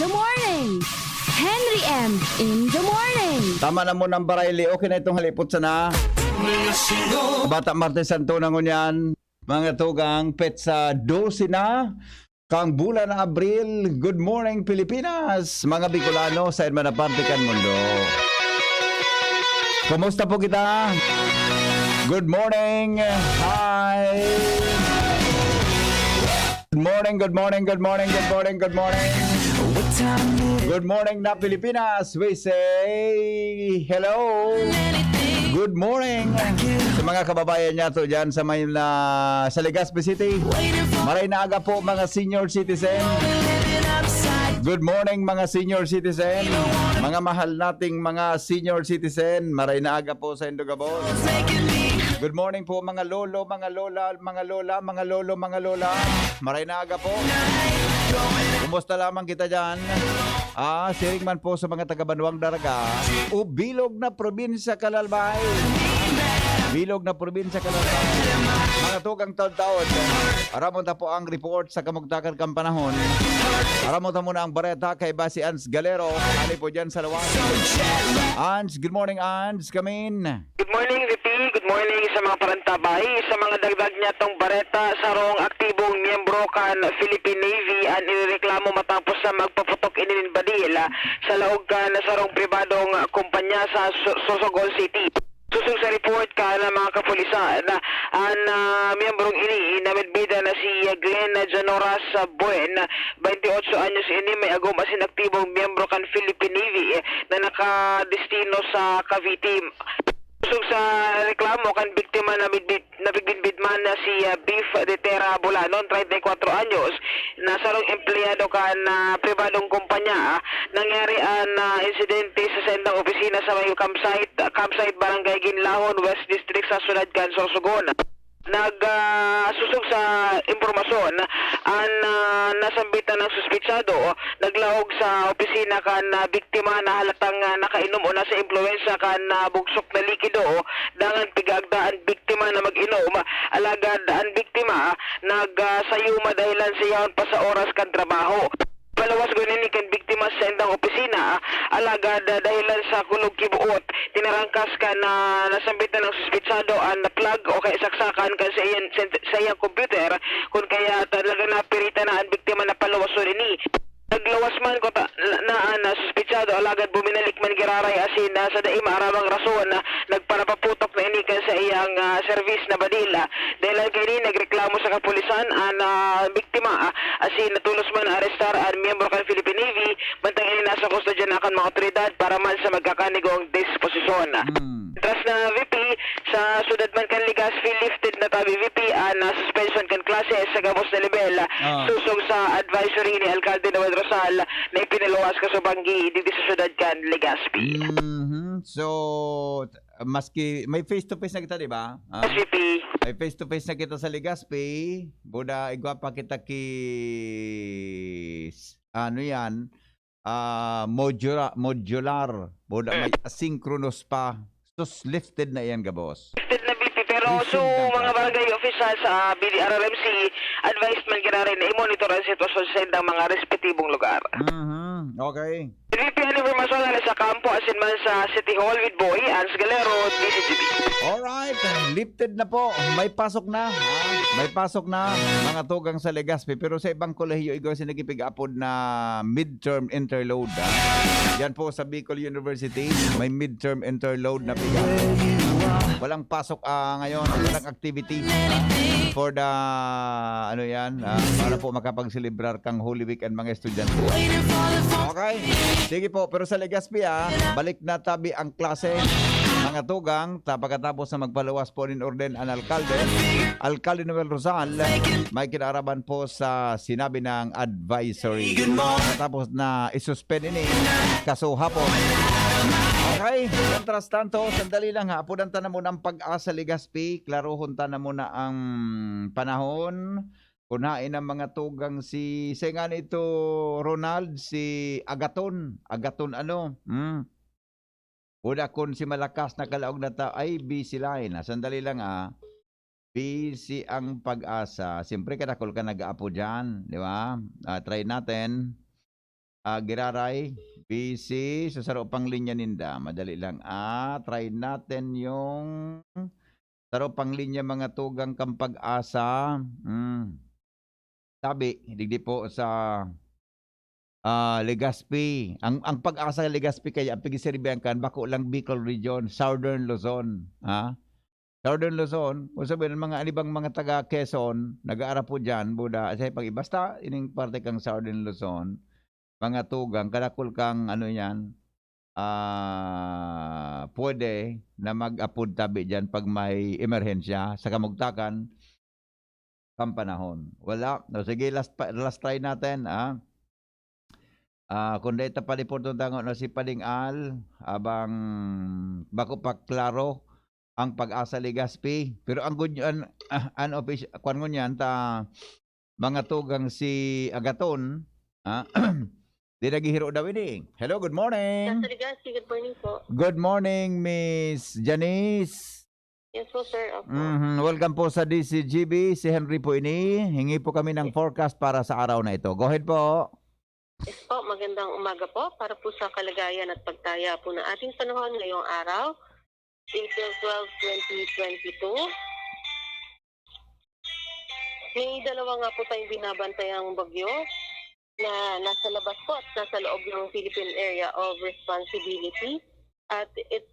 the morning. Henry M. in the morning. Tama na mo ng barayli. Okay na itong halipot sana. Bata Martes Santo na ngunyan. Mga tugang petsa 12 na. Kang bulan na Abril. Good morning Pilipinas. Mga Bicolano sa Manaparte mundo. Kumusta po kita? Good morning. Hi. Good morning, good morning, good morning, good morning, good morning. Good morning na Pilipinas. We say hello. Good morning sa mga kababayan niya to dyan sa sa Legazpi City. Maray na aga po mga senior citizen. Good morning mga senior citizen. Mga mahal nating mga senior citizen. Maray na aga po sa Indogabos. Good morning po mga lolo, mga lola, mga lola, mga lolo, mga lola. Maray na aga po. Kumusta lamang kita dyan? Siring man po sa mga taga-Banwang Daraga. Bilog na probinsya Kalalbay. Bilog na probinsya Kalalbay. Mga tugang taon-taon. Aramon ta po ang report sa kamugtakan kang panahon. Aramon ta muna ang bareta kay Basi Ans Galero. Ano po dyan sa lawan? Ans, good morning Ans. Come in. Good morning, VP. Good morning sa mga parantabay. Sa mga dagdag niya tong bareta sa rong aktibong miyembro kan Philippine Navy ang inireklamo matapos sa magpaputok inin badil sa laog kan sa rong pribadong kumpanya sa Sorsogon City. Susong sa report ka ng mga kapulisan ang miyembrong ini na medbida na si Glenn Janoras Buen, 28 anyos ini, may agom asin aktibong miyembro kan Philippine Navy na nakadestino sa Cavite. Susong sa reklamo kan biktima na nabigbidman na si Beef de Terra Bulanon, 34 anyos, na sarong empleyado kan pribadong kumpanya. Nangyari ang insidente sa sendang opisina sa may campsite Barangay Ginlahon, West District sa Sunad kan Sorsogon. Nagsusog sa impormasyon ang nasambitan ng suspitsado naglaog sa opisina kan biktima na halatang nakainom o nasa impluensya kan bugsok na likido dangan pigagdaan biktima na mag-inom alagad ang biktima nagsayuma dahilan siya pa sa oras kan trabaho. Palawas gunin kan biktima sa endang opisina alagad dahilan sa kulog kibuot tinarangkas ka na nasambitan ng suspitsado ang plug o kaya saksakan kan sa iyang computer kung kaya talaga napirita na ang biktima na palawas ni naglawas man ko na suspitsado alagad buminalik man giraray asin sa daim aramang rason na nagpanapaputok na inikan sa iyang service na badila dahil kay ni nagreklamo sa kapulisan ang biktima asin natulos man arestar ang miyembro kan Philippine Navy bantang ini nasa kustodya na kan mga otoridad para man sa magkakanigong disposisyon. Tras na VP sa sudad man kan Legazpi lifted na tabi VP ang suspension kan klase sa gamos na level susong sa advisory ni Alcalde Noel Rosal na ipinaluwas ka sa banggi dito sa sudad kan Legazpi. So, maski may face-to-face na kita, di ba? VP. May face-to-face na kita sa Legazpi. Buda, igwa pa kita ano yan? Modular. Buda, may asynchronous pa. So, lifted na yan, boss. Lifted na VP, pero so mga barangay officials sa BDRRMC advised man rin na i-monitor ang sitwasyon sa indang mga respetibong lugar. Okay. VP, ang informasyon na sa kampo asin man sa City Hall with Boy, Ans Galero, DCGB. Alright, lifted na po. May pasok na. May pasok na mga tugang sa Legazpi. Pero sa ibang kolehiyo, ikaw sinagipig-upod na midterm interload. Yan po sa Bicol University, may midterm interload na piga. Walang pasok ngayon, walang activity for the para po makapagselebrar kang Holy Week and mga estudyante. Okay, sige po, pero sa Legazpi balik na tabi ang klase. Mga tugang, pagkatapos na magpalawas po rin orden ang Alcalde Noel Rosal, may kinaraban po sa sinabi ng advisory. Tapos na isuspend ini kaso hapon. Okay, kontras tanto, sandali lang ha. Punanta na muna ang Pag-asa Legazpi. Klarohon ta na muna ang panahon. Kunain ang mga tugang si nga ito, Ronald, si Agaton. Agaton ano? Una kun si Malakas na kalaog na ta ay busy line. Sandali lang busy ang Pag-asa. Siyempre kadakol ka nag-aapo dyan, di ba? Try natin. Giraray, busy. So, saro pang linya ninda. Madali lang. Try natin yung saro pang linya mga tugang kang pag-asa. Sabi, digdi po sa Legazpi. Ang pag-asa ng Legazpi kaya ang pigisirbihan kan bako lang Bicol Region, Southern Luzon. Southern Luzon, kung sabihin ng mga alibang mga taga Quezon, nag-aara po dyan, Buda, sa pag basta ining parte kang Southern Luzon, mga tugang, kadakol kang ano yan, pwede na mag-apod tabi dyan pag may emerhensya sa kamugtakan, kang panahon. Wala. No, sige, last try natin. Kung dahil tapalipod ng tango na si Pading Al, abang bako pa klaro ang pag-asa Legazpi. Pero ang good unofficial, kwan mo niyan, mga tugang si Agaton, di naghihiro daw ini. Hello, good morning. Sa Legazpi, good morning po. Good morning, Miss Janice. Yes po, sir. Opo. Welcome po sa DCGB. Si Henry po ini. Hingi po kami ng forecast para sa araw na ito. Go ahead po. Yes po, magandang umaga po para po sa kalagayan at pagtaya po ng ating panahon ngayong araw, April 12, 2022. May dalawa nga po tayong binabantayang bagyo na nasa labas po at nasa loob ng Philippine Area of Responsibility. At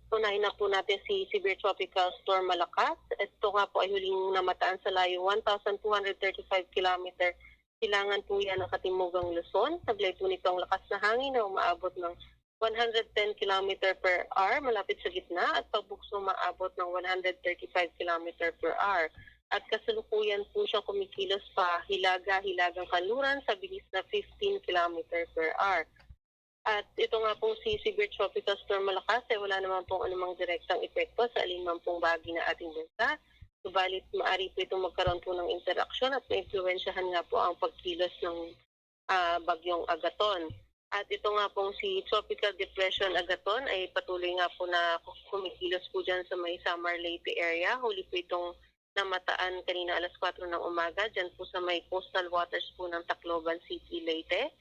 unahin na po natin si Severe Tropical Storm Malakas. Ito nga po ay huling namataan sa layo 1,235 kilometer. Kailangan po yan ng katimugang Luzon. Taglay po nito ang lakas na hangin na umaabot ng 110 km per hour malapit sa gitna at pagbukso umaabot ng 135 km per hour. At kasalukuyan po siyang kumikilos pa hilagang kanluran sa bilis na 15 km per hour. At ito nga pong si Severe Tropical Storm Malakas ay wala naman pong anumang direktang epekto sa alinman pong bahagi na ating bansa. Subalit maaari po itong magkaroon po ng interaksyon at ma-influensyahan nga po ang pagkilos ng bagyong Agaton. At ito nga pong si Tropical Depression Agaton ay patuloy nga po na kumikilos po dyan sa may Samar Leyte area. Huli po itong namataan kanina alas 4 ng umaga dyan po sa may coastal waters po ng Tacloban City, Leyte.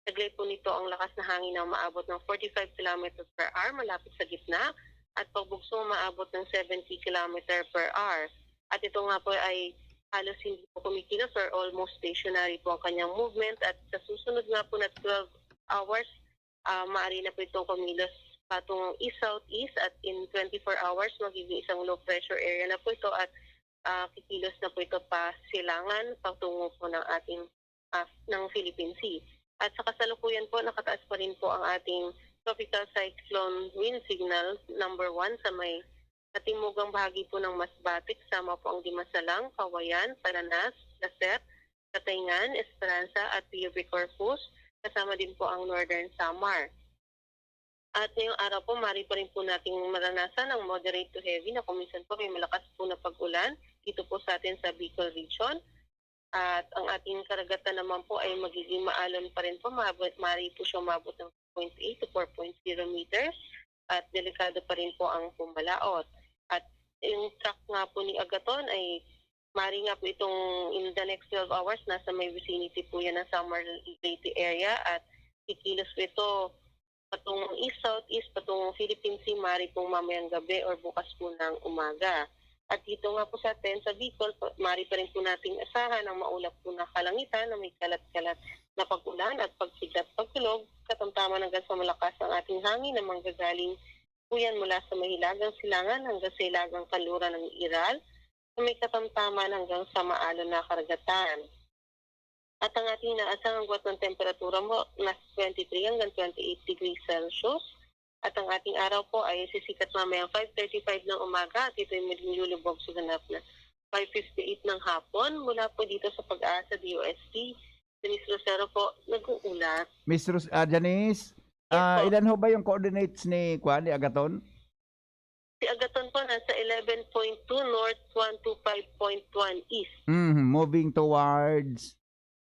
Taglay po nito ang lakas na hangin na umaabot ng 45 km per hour malapit sa gitna at pagbugso umaabot ng 70 km per hour. At ito nga po ay halos hindi po kumikilos or almost stationary po ang kanyang movement at sa susunod nga po na 12 hours, maaari na po itong kumilos patungong east-southeast at in 24 hours magiging isang low pressure area na po ito at kikilos na po ito pa silangan patungo po ng ating ng Philippine Sea. At sa kasalukuyan po, nakataas pa rin po ang ating tropical cyclone wind signal number 1 sa may katimugang bahagi po ng Masbate, kasama po ang Dimasalang, Kawayan, Paranas, Laser, Katayngan, Esperanza at PUB Corpus, kasama din po ang Northern Samar. At ngayong araw po, maaari pa rin po nating maranasan ang moderate to heavy na kuminsan po may malakas po na pag-ulan dito po sa atin sa Bicol Region. At ang ating karagatan naman po ay magiging maalon pa rin po, maaari po siya umabot ng 0.8 to 4.0 meters at delikado pa rin po ang pumalaot. At yung track nga po ni Agaton ay maaari nga po itong in the next 12 hours nasa may vicinity po yan ng Samar Leyte area at kikilos po ito patungong east-southeast, patungong Philippine Sea, maaari pong mamayang gabi or bukas po ng umaga. At dito nga po sa atin sa Bicol, maaari pa rin po nating asahan ang maulap po na kalangitan na may kalat-kalat na pag-ulan at pagsigat pagkulog, katamtaman hanggang sa malakas ang ating hangin na manggagaling po yan mula sa mahilagang silangan hanggang sa hilagang kanluran ng Iral na may katamtaman hanggang sa maalon na karagatan. At ang ating inaasahang agwat ng temperatura mo nasa 23 hanggang 28 degrees Celsius. At ang ating araw po ay sisikat mamayang 5:35 ng umaga at ito ay maging lulubog sa ganap na 5:58 ng hapon. Mula po dito sa Pag-asa DOST, Denise Rosero po, nag-uulat. Miss Janice, ilan ho ba yung coordinates ni Agaton? Si Agaton po nasa 11.2 north, 125.1 east. Moving towards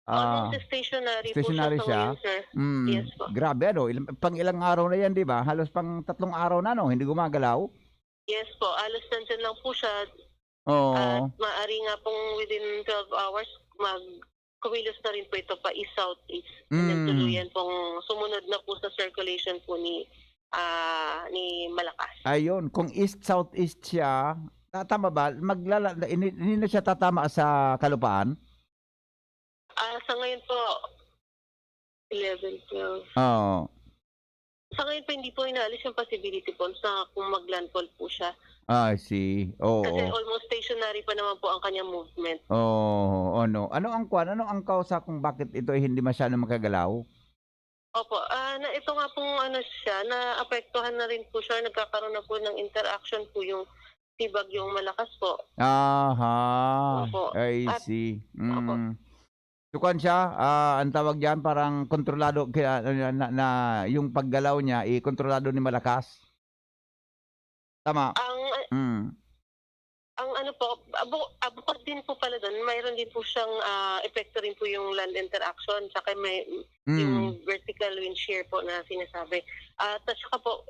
Almost stationary po siya. ngayon, sir. Yes po. Grabe, pang ilang araw na yan, di ba? Halos pang 3 araw na, no? Hindi gumagalaw. Yes po, alos nandyan lang po siya. Oo. At maaari nga pong within 12 hours kumilos na rin po ito pa east-southeast. And then tuluyan pong sumunod na po sa circulation po ni Malakas. Ayun, kung east-southeast siya, tama ba? Hindi na siya tatama sa kalupaan? Sa ngayon po, 11, 12. Oo. Sa ngayon po, hindi po inaalis yung possibility po sa kung mag-landfall po siya. I see. Oo. Kasi almost stationary pa naman po ang kanyang movement. Oo, ano? Anong causa kung bakit ito ay hindi masyadong makagalaw? Opo, ito nga pong siya, naapektuhan na rin po siya, nagkakaroon na po ng interaction po yung si Bagyong Malakas po. Aha. Opo. I see. Opo. Tukan siya, ang tawag diyan parang kontrolado na yung paggalaw niya kontrolado ni Malakas. Tama. Ang ano po, bukod din po pala doon, mayroon din po siyang epekto rin po yung land interaction, saka may yung vertical wind shear po na sinasabi. At saka po,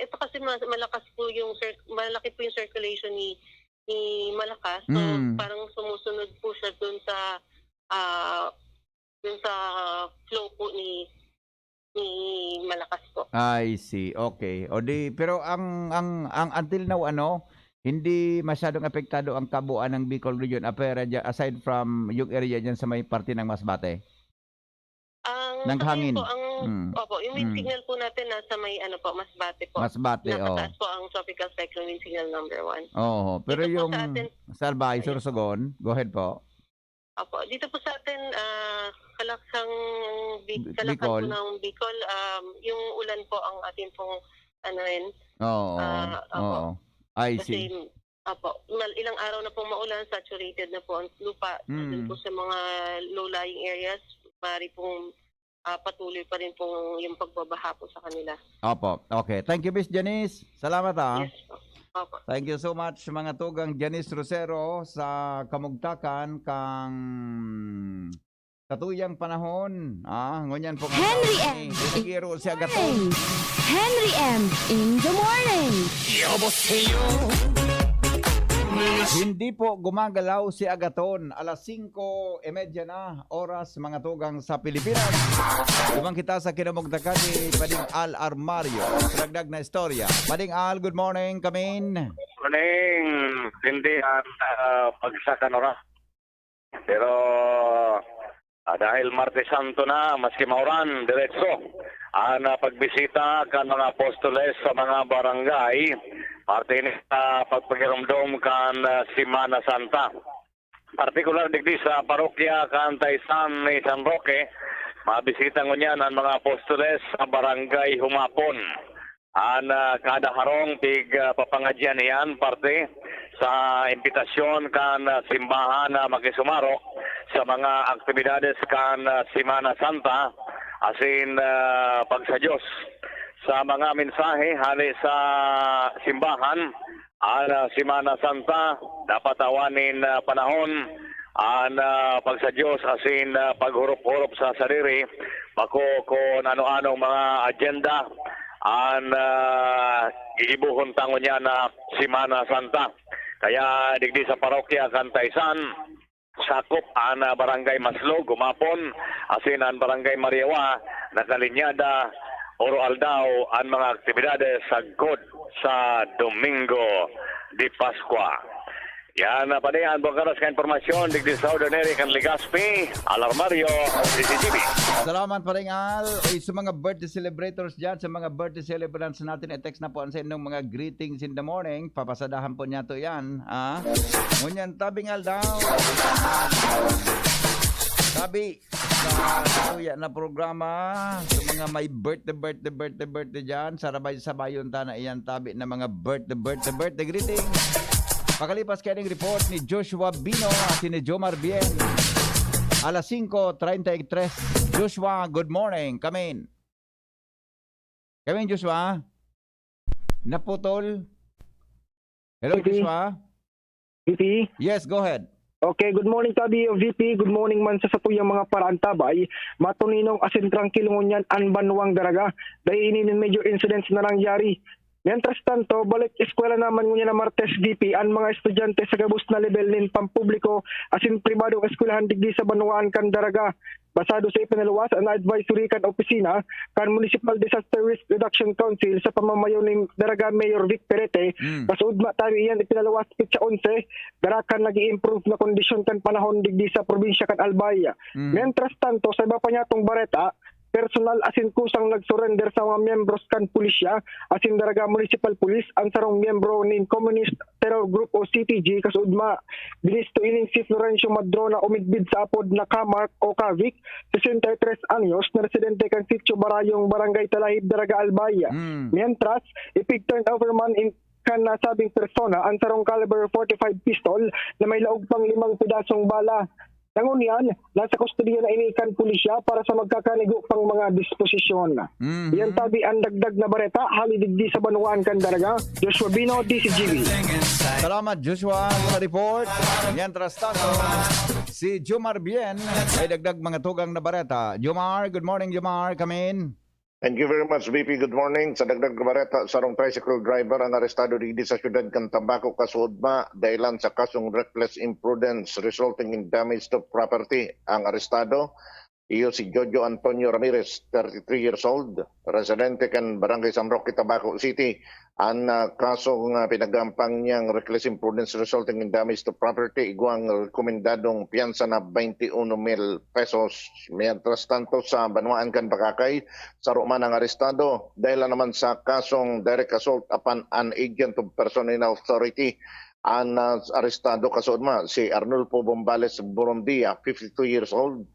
ito kasi malakas po malaki po yung circulation ni Malakas. So parang sumusunod po siya doon sa flow po ni Malakas po. I see. Okay. Pero ang until now hindi masyadong apektado ang kabuuan ng Bicol region aside from yung area diyan sa may parte ng Masbate. Ng hangin. Po, yung wind signal po natin nasa may Masbate po. Masbate, Nakataas po ang tropical cyclone wind signal number 1. Oo, pero dito yung po sa atin, Salbay, Sorsogon, go ahead po. Opo, dito po sa atin Kalakhang Bicol. po ng Bicol, yung ulan po ang atin pong Oo. Opo. I Kasi see. ilang araw na pong maulan, saturated na po ang lupa. Doon po sa mga low-lying areas, maaari pong patuloy pa rin pong yung pagbabaha po sa kanila. Opo. Okay. Thank you, Miss Janice. Salamat Yes po. Opo. Thank you so much mga tugang Janice Rosero sa kamugtakan kang katuyang panahon. Ngunyan po Henry M. Nagiro si Agaton. Henry M. in the morning. Hindi po gumagalaw si Agaton. Alas 5:30 na oras mga tugang sa Pilipinas. Lumang kita sa kinamugtakan ni Pading Al Armario. Dagdag na istorya. Pading Al, good morning. Kamin. Morning. Hindi pagsakan oras. Pero dahil Martes Santo na, maski mauran, diretso ang pagbisita kan mga apostoles sa mga barangay, parte ni sa pagpagirumdom kan Semana Santa. Partikular digdi sa parokya kan Taysan ni San Roque, mabisita ngunyan ang mga apostoles sa barangay Humapon. Kada harong papangadyan niyan parte sa imbitasyon kan simbahan na makisumaro sa mga aktibidades kan Semana Santa asin pagsadyos sa mga mensahe hali sa simbahan Semana Santa dapat awanin panahon pagsadyos asin paghurup-hurup sa sarili bako kung ano-anong mga agenda iibuhon tango niya na Semana Santa. Kaya digdi sa parokya kan Taysan, sakop ang barangay Maslog, Gumapon, asin ang barangay Mariawa, nakalinyada, Oro Aldao, ang mga aktibidades sa God sa Domingo di Pascua. Yan pa rin ang bangkaras ka informasyon digdi sa Southern Area kan Legazpi, Alarmario, CCTV. Salamat pa rin Al. Sa mga birthday celebrators dyan, sa mga birthday celebrants natin, i-text na po ang sa inyong mga greetings in the morning. Papasadahan po niya to yan. Ngunyan, tabing Al daw. Tabi sa tuya na programa sa mga may birthday dyan, sarabay-sabayon ta na iyan tabi na mga birthday greetings. Pakalipas kayo ng report ni Joshua Bino at ni Jomar Bien. Alas 5:33. Joshua, good morning. Come in, Joshua. Naputol. Hello, Joshua. VP? Yes, go ahead. Okay, good morning tabi VP. Good morning man sa satuyang mga parantabay. Matuninong asin tranquilo ngunyan an banwang daraga. Dahil ini major incidents na nangyari. Mientras tanto, balik eskwela naman ngunya na Martes VP ang mga estudyante sa gabus na level nin pampubliko asin pribadong eskwelahan digdi sa Banwaan kan Daraga. Basado sa ipinaluwas ang advisory kan opisina kan Municipal Disaster Risk Reduction Council sa pamamayo ni Daraga Mayor Vic Perete, kasudma tayo iyan ipinaluwas pitsa 11, darakan nag-i-improve na kondisyon kan panahon digdi sa probinsya kan Albay. Mientras tanto, sa iba pa niya tong Bareta, personal asin kusang nagsurrender sa mga miyembros kan pulisya asin Daraga Municipal Police ang sarong miyembro nin Communist Terror Group o CTG kasudma binisto ining si Florencio Madrona umigbid sa apod na Kamark o Kavik 63 anyos na residente kan Sitio Barayong Barangay Talahib Daraga Albay. Mientras ipig turn over man in kan nasabing persona ang sarong caliber 45 pistol na may laog pang 5 pidasong bala. Nangunian, nasa kustodiya na inikan pulisya para sa magkakanigo pang mga disposisyon. Yan tabi ang dagdag na Bareta, halidigdi sa Banwaan kan Daraga. Joshua Bino, DCGV. Salamat Joshua sa report. Mientras tanto, si Jomar Bien ay dagdag mga tugang na Bareta. Jomar, good morning Jomar, come in. Thank you very much, VP. Good morning. Sa dagdag kabareta, sarong tricycle driver ang arestado dito sa siyudad kan Tabaco, Kasudma dahilan sa kasong reckless imprudence resulting in damage to property. Ang arestado, iyo si Jojo Antonio Ramirez, 33 years old, residente kan Barangay San Roque, Tabaco City. Ang kasong pinagampang niyang reckless imprudence resulting in damage to property, iguang rekomendadong piyansa na 21,000 pesos. Mientras tanto sa Banwaan kan Bakakay, saro man ang arestado dahil naman sa kasong direct assault upon an agent of personnel authority. Ang arestado kasudma si Arnulfo Bombales Burondia, 52 years old,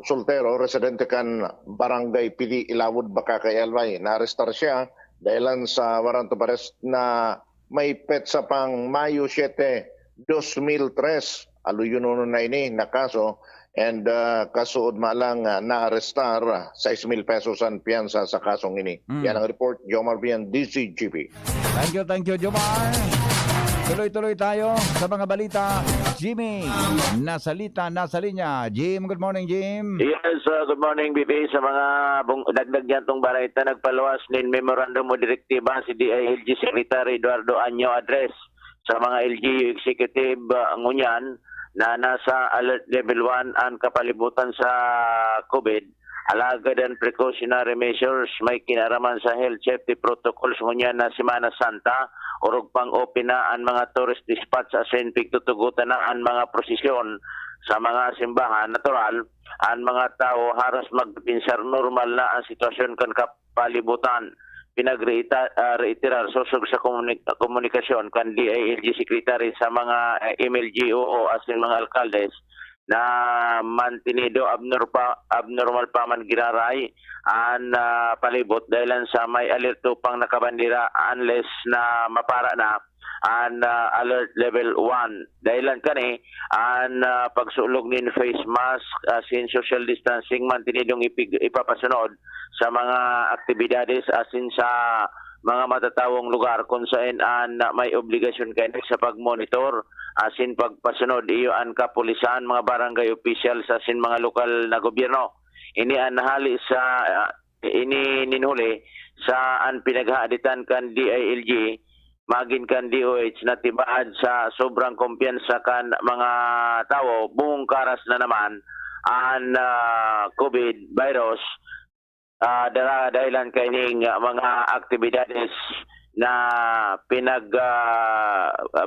soltero, residente kan Barangay Pili Ilawod, Bakakay, Albay. Naarestar siya dahilan sa warrant of arrest na may petsa pang Mayo 7, 2003. Aluyuno na ini na kaso and kasuod malang na-arrestar 6,000 pesos ang piyansa sa kasong ini. Yan ang report, Jomar Bien, DCGP. Thank you Jomar. Tuloy-tuloy tayo sa mga balita. Jimmy, nasa linya. Jim, good morning, Jim. Yes, good morning, BP. Sa mga dagdag niyan itong Bareta, nagpaluwas nin Memorandum o Direktiba si DILG Secretary Eduardo Anyo address sa mga LGU Executive ngunyan na nasa Alert Level 1 ang kapalibutan sa COVID. Alagad and precautionary measures may kinaraman sa health safety protocols ngunyan na Semana Santa urog pang open na ang mga tourist spots asin pigtutugutan na ang mga prosesyon sa mga simbahan. Natural, ang mga tao haras magpinsar normal na ang sitwasyon kan kapalibutan. Pinag-reiterar susog sa komunikasyon kan DILG Secretary sa mga MLGO asin mga alkaldes na mantinido abnormal pa man giraray ang palibot dahilan sa may alerto pang nakabandira unless na mapara na ang alert level 1. Dahilan kani ang pagsulog nin face mask asin social distancing mantinidong ipapasunod sa mga aktibidades asin sa mga matatawong lugar kung saan may obligasyon kayo sa pagmonitor asin pagpasunod iyo ang kapulisan, mga barangay officials asin mga lokal na gobyerno. Ini ang nahali sa ninhuli sa ang pinaghaditan kan DILG magin kan DOH na tibaad sa sobrang kumpiyansa kan mga tao buong karas na naman ang COVID virus. Dahilan kaining mga aktibidades na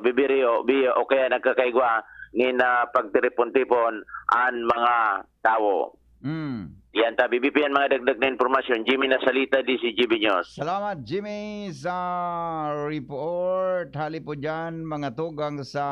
bibiriyo o kaya nagkakaigwa ni na pagtiripon-tipon ang mga tao. Yan ta, BBP ang mga dagdag na informasyon. Jimmy Nasalita, DCGB News. Salamat Jimmy sa report. Hali po dyan mga tugang sa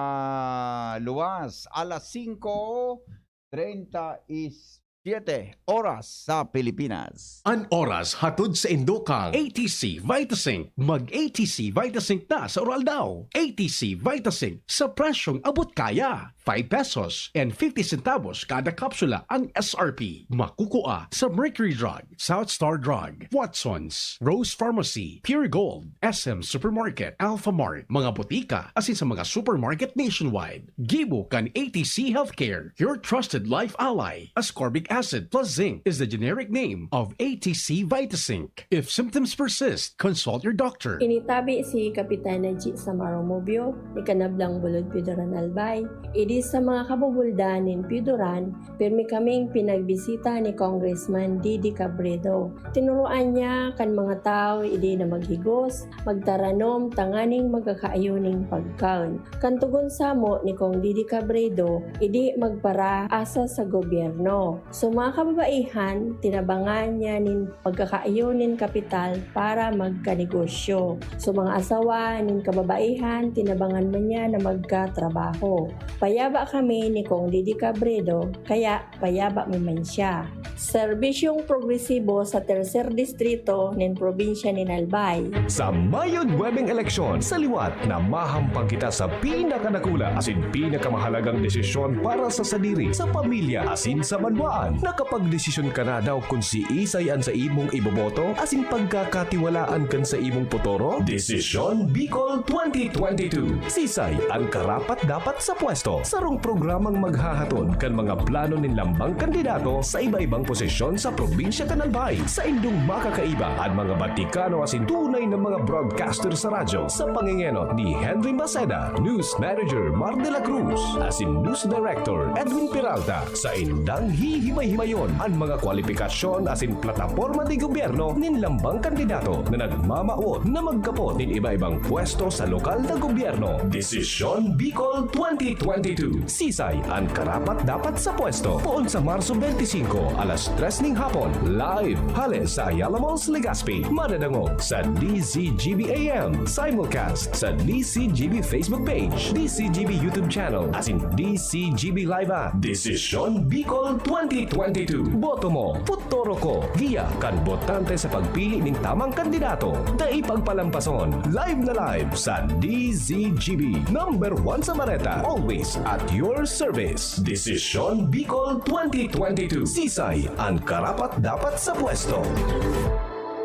luwas. Alas 5:37 oras sa Pilipinas. An oras hatod sa Indokang ATC Vitasync. Mag-ATC Vitasync na sa oral daw. ATC Vitasync sa presyong abot kaya. 5 pesos and 50 centavos kada kapsula ang SRP. Makukuha sa Mercury Drug, South Star Drug, Watson's, Rose Pharmacy, Pure Gold, SM Supermarket, Alpha Mart, mga botika, asin sa mga supermarket nationwide. Gibo kan ATC Healthcare, your trusted life ally. Ascorbic acid plus zinc is the generic name of ATC Vitasync. If symptoms persist, consult your doctor. Initabi si Kapitana G. Samaro Mobio, ni Kanablang Bulod Pidoran Albay. Idi sa mga kabubuldan nin Pidoran, pirmi kaming pinagbisita ni Congressman Didi Cabredo. Tinuruan niya kan mga tao idi na maghigos, magtaranom, tanganing magkakaayuning pagkaon. Kantugon samo ni Kong Didi Cabredo, idi magpara asa sa gobyerno. So mga kababaihan, tinabangan niya nin pagkakaayunin kapital para magkanegosyo. So mga asawa nin kababaihan, tinabangan man niya na magkatrabaho. Payaba kami ni Kong Didi Cabredo, kaya payaba man siya. Serbisyong progresibo sa tercer distrito nin probinsya ni Albay. Sa Mayo 9 eleksyon, sa liwat na mahampang kita sa pinakanakula asin pinakamahalagang desisyon para sa sadiri, sa pamilya asin sa banwaan. Nakapagdesisyon ka na daw kung si Isay an sa imong iboboto asin pagkakatiwalaan kan sa imong potoro? Desisyon Bicol 2022. Sisay ang karapat dapat sa pwesto. Sarong programang maghahatod kan mga plano nin lambang kandidato sa iba-ibang posisyon sa probinsya kan Albay. Sa indong makakaiba at mga Batikano asin tunay na mga broadcaster sa radyo sa pangingenot ni Henry Maceda, News Manager Mar de la Cruz, asin News Director Edwin Peralta. Sa indang hihimay-himayon ang mga kwalifikasyon asin plataforma di gobyerno nin lambang kandidato na nagmamaot na magkapot nin iba-ibang pwesto sa lokal na gobyerno. Desisyon Bicol 2022. Sisay ang karapat dapat sa pwesto. Poon sa Marso 25, alas 3 ning hapon. Live, hale sa Ayala Malls, Legazpi. Madadangog sa DCGB AM. Simulcast sa DCGB Facebook page, DCGB YouTube channel, asin DCGB Live app. Desisyon Bicol 2022. Boto mo, futuro ko. Giya kan botante sa pagpili ng tamang kandidato. Daipagpalampason. Live na live sa DCGB. Number 1 sa Mareta. Always at your service. Desisyon Bicol 2022. Sisay ang karapat dapat sa pwesto.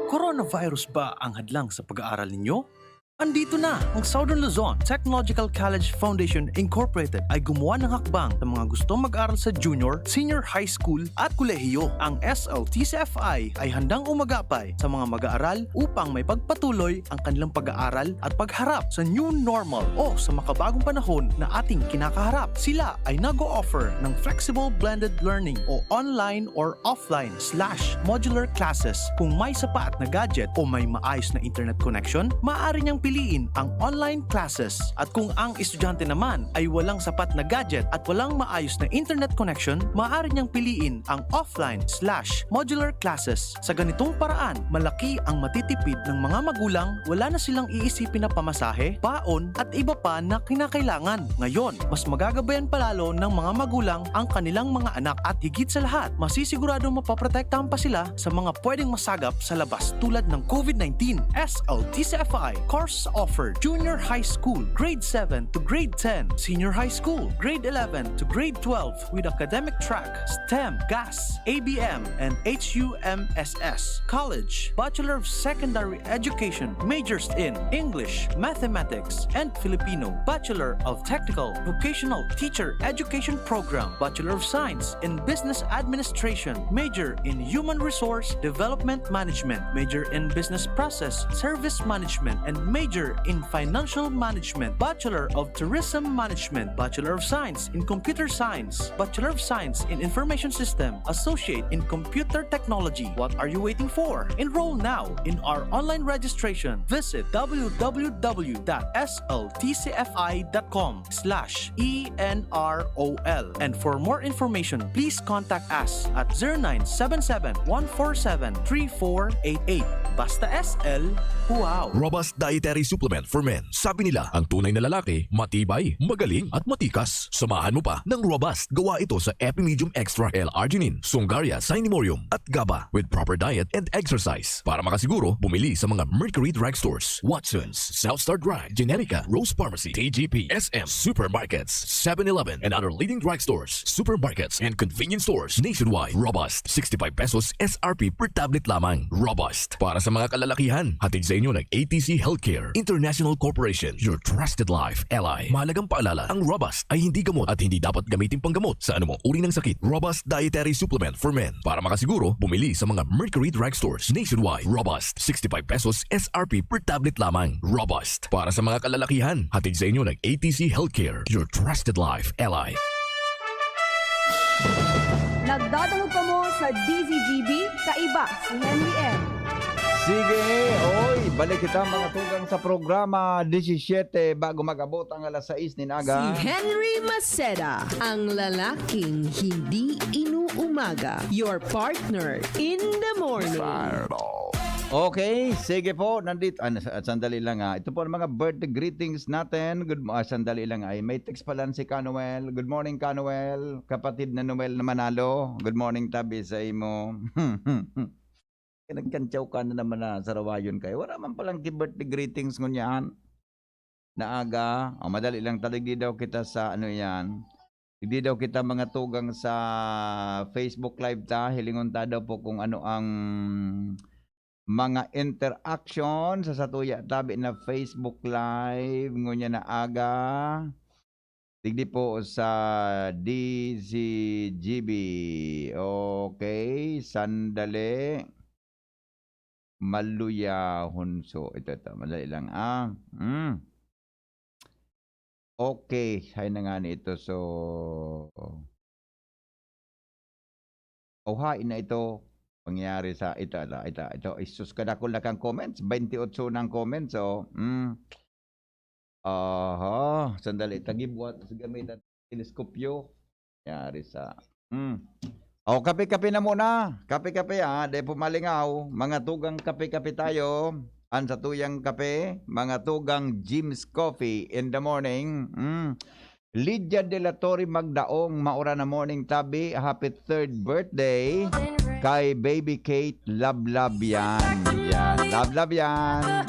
Coronavirus ba ang hadlang sa pag-aaral ninyo? Andito na ang Southern Luzon Technological College Foundation Incorporated ay gumawa ng hakbang sa mga gustong mag-aral sa junior, senior high school at kolehiyo. Ang SLTCFI ay handang umagapay sa mga mag-aaral upang may pagpatuloy ang kanilang pag-aaral at pagharap sa new normal o sa makabagong panahon na ating kinakaharap. Sila ay nag-o-offer ng flexible blended learning o online or offline/modular classes. Kung may sapat na gadget o may maayos na internet connection, maaari niyang piliin ang online classes. At kung ang estudyante naman ay walang sapat na gadget at walang maayos na internet connection, maaari niyang piliin ang offline/modular classes. Sa ganitong paraan, malaki ang matitipid ng mga magulang, wala na silang iisipin na pamasahe, baon at iba pa na kinakailangan. Ngayon, mas magagabayan palalo ng mga magulang ang kanilang mga anak at higit sa lahat, masisiguradong mapaprotektahan pa sila sa mga pwedeng masagap sa labas tulad ng COVID-19. SLTCFI course offered junior high school, grade 7 to grade 10, senior high school, grade 11 to grade 12 with academic track, STEM, GAS, ABM, and HUMSS. College, Bachelor of Secondary Education, majors in English, Mathematics, and Filipino. Bachelor of Technical Vocational Teacher Education Program, Bachelor of Science in Business Administration, major in Human Resource Development Management, major in Business Process Service Management, and major in Financial Management, Bachelor of Tourism Management, Bachelor of Science in Computer Science, Bachelor of Science in Information System, Associate in Computer Technology. What are you waiting for? Enroll now in our online registration. Visit www.sltcfi.com/ENROL. And for more information, please contact us at 0977-147-3488. Basta SL, wow! Robust Dietary Supplement for Men. Sabi nila, ang tunay na lalaki, matibay, magaling at matikas. Samahan mo pa ng Robust. Gawa ito sa Epimedium Extra L-Arginine, Sungaria Cinnamomum at GABA with proper diet and exercise. Para makasiguro, bumili sa mga Mercury Drugstores, Watson's, Southstar Drug, Generica, Rose Pharmacy, TGP, SM, Supermarkets, 7-Eleven, and other leading drugstores, supermarkets, and convenience stores nationwide. Robust, 65 pesos SRP per tablet lamang. Robust, para sa mga kalalakihan. Hatid sa inyo ng ATC Healthcare. Healthcare International Corporation, your trusted life ally. Mahalagang paalala, ang Robust ay hindi gamot at hindi dapat gamitin panggamot sa anumang uri ng sakit. Robust Dietary Supplement for Men. Para makasiguro, bumili sa mga Mercury Drugstores nationwide. Robust, 65 pesos SRP per tablet lamang. Robust, para sa mga kalalakihan. Hatid sa inyo ng ATC Healthcare, your trusted life ally. Nagdadalo pa mo sa DZGB, kaiba si Henry M. Sige, oy, balik kita mga tugang sa programa 17 bago mag-abot ang alas 6 ninaga. Si Henry Maceda, ang lalaking hindi inuumaga. Your partner in the morning. Okay, sige po, nandito. Sandali lang ha. Ito po ang mga birthday greetings natin. Sandali lang ay. May text pala si Canuel. Good morning, Canuel. Kapatid na Noel na Manalo. Good morning, Tabi, sa imo. Nagkantsaw ka na naman na sa rawayon kayo. Wala man palang birthday greetings ngunyan. Naaga. Madali lang talig daw kita sa ano yan. Hindi daw kita mga tugang sa Facebook Live ta. Hilingon ta daw po kung ano ang mga interaction sa Satuya Tabi na Facebook Live ngunya na aga. Tigdi po sa DZGB. Okay, sandali. Maluya Hunso. Ito, madali lang. Okay, hay na nga ni ito. So, hain na ito. Pangyari sa ito, isus ka na ko lang kang comments, 28 ng comments, so, sandali, tagibuhat sa gamit at teleskopyo, nangyari sa, kape-kape na muna, kape-kape de pumalingaw, mga tugang kape-kape tayo, ang sa tuyang kape, mga tugang Jim's Coffee in the morning, Lydia De La Torre Magdaong, maura na morning tabi, happy 3rd birthday, kay Baby Kate, love yan. Love yan.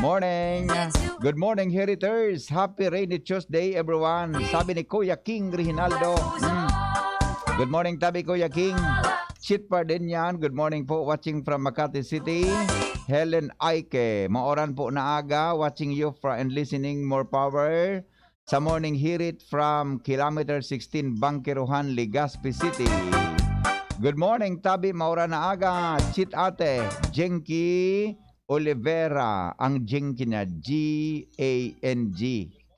Morning. Good morning, Heriters. Happy rainy Tuesday, everyone. Sabi ni Kuya King Reginaldo. Good morning, tabi Kuya King. Chit pa din yan. Good morning po, watching from Makati City. Helen Aike, maoran po na aga, watching you and listening, more power. Sa morning, hear it from kilometer 16, Bangkiruhan, Legazpi City. Good morning, Tabi, maura na aga. Chit ate, Jenky Olivera. Ang Jenky na, G-A-N-G.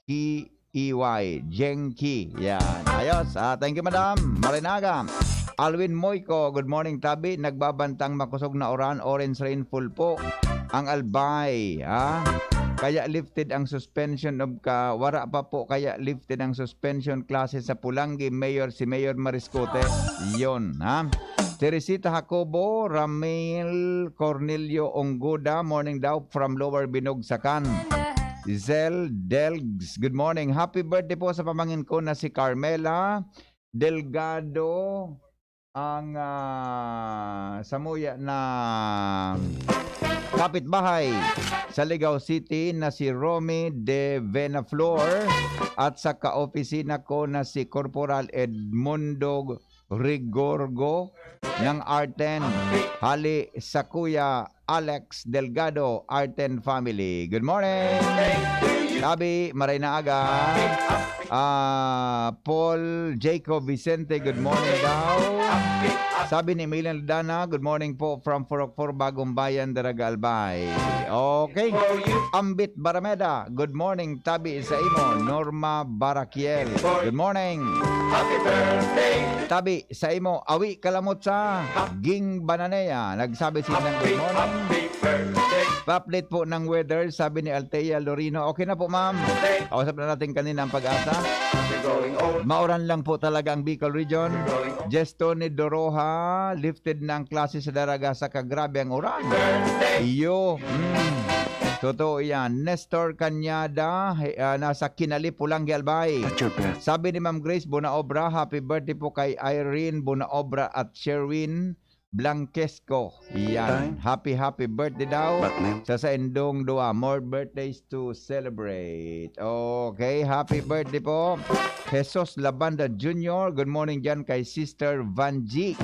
K-E-Y. Jenky. Yan. Ayos. Thank you, madam. Marinaga. Alwin Moyko, good morning, Tabi. Nagbabantang makusog na oran, orange rainfall po. Ang Albay. Kaya lifted ang suspension of wara pa po kaya lifted ang suspension klase sa Pulangi si Mayor Mariscote. Yon, Teresita Jacobo, Ramil Cornelio Onggoda, morning daw from Lower Binogsakan. Zel Delgs, good morning. Happy birthday po sa pamangkin ko na si Carmela Delgado, ang samuya na kapitbahay sa Ligao City na si Romy de Venaflor at sa ka-opisina ko na si Corporal Edmundo Rigorgo ng Arten. Hali sa Kuya Alex Delgado, Arten family. Good morning! Tabi, maray na aga. Paul Jacob Vicente, good morning daw. Sabi ni Milan Dana, good morning po from Forokfor, Bagong Bayan, Daraga Albay. Okay. Ambit Barameda, good morning. Tabi sa imo, Norma Barakiel, good morning. Happy birthday. Tabi sa imo, Awi Kalamot sa Ging Bananea, nagsabi sila ng good morning. Pa-update po ng weather, sabi ni Altea Lorino. Okay na po, ma'am. Kausap na natin kanina ang Pag-asa. Mauran lang po talaga ang Bicol Region. Jestoni Doroha, lifted ng klase sa Daraga sa kagrabe ang uran. Iyo. Totoo yan. Nestor Kanyada, nasa Kinali, Pulangi, Albay. Sabi ni Ma'am Grace Bunaobra, happy birthday po kay Irene Bunaobra at Sherwin Blanquesco. Yan. Happy birthday daw. Sa Indong Dua. More birthdays to celebrate. Okay, happy birthday po. Jesus Labanda Jr. Good morning dyan kay Sister Vanji.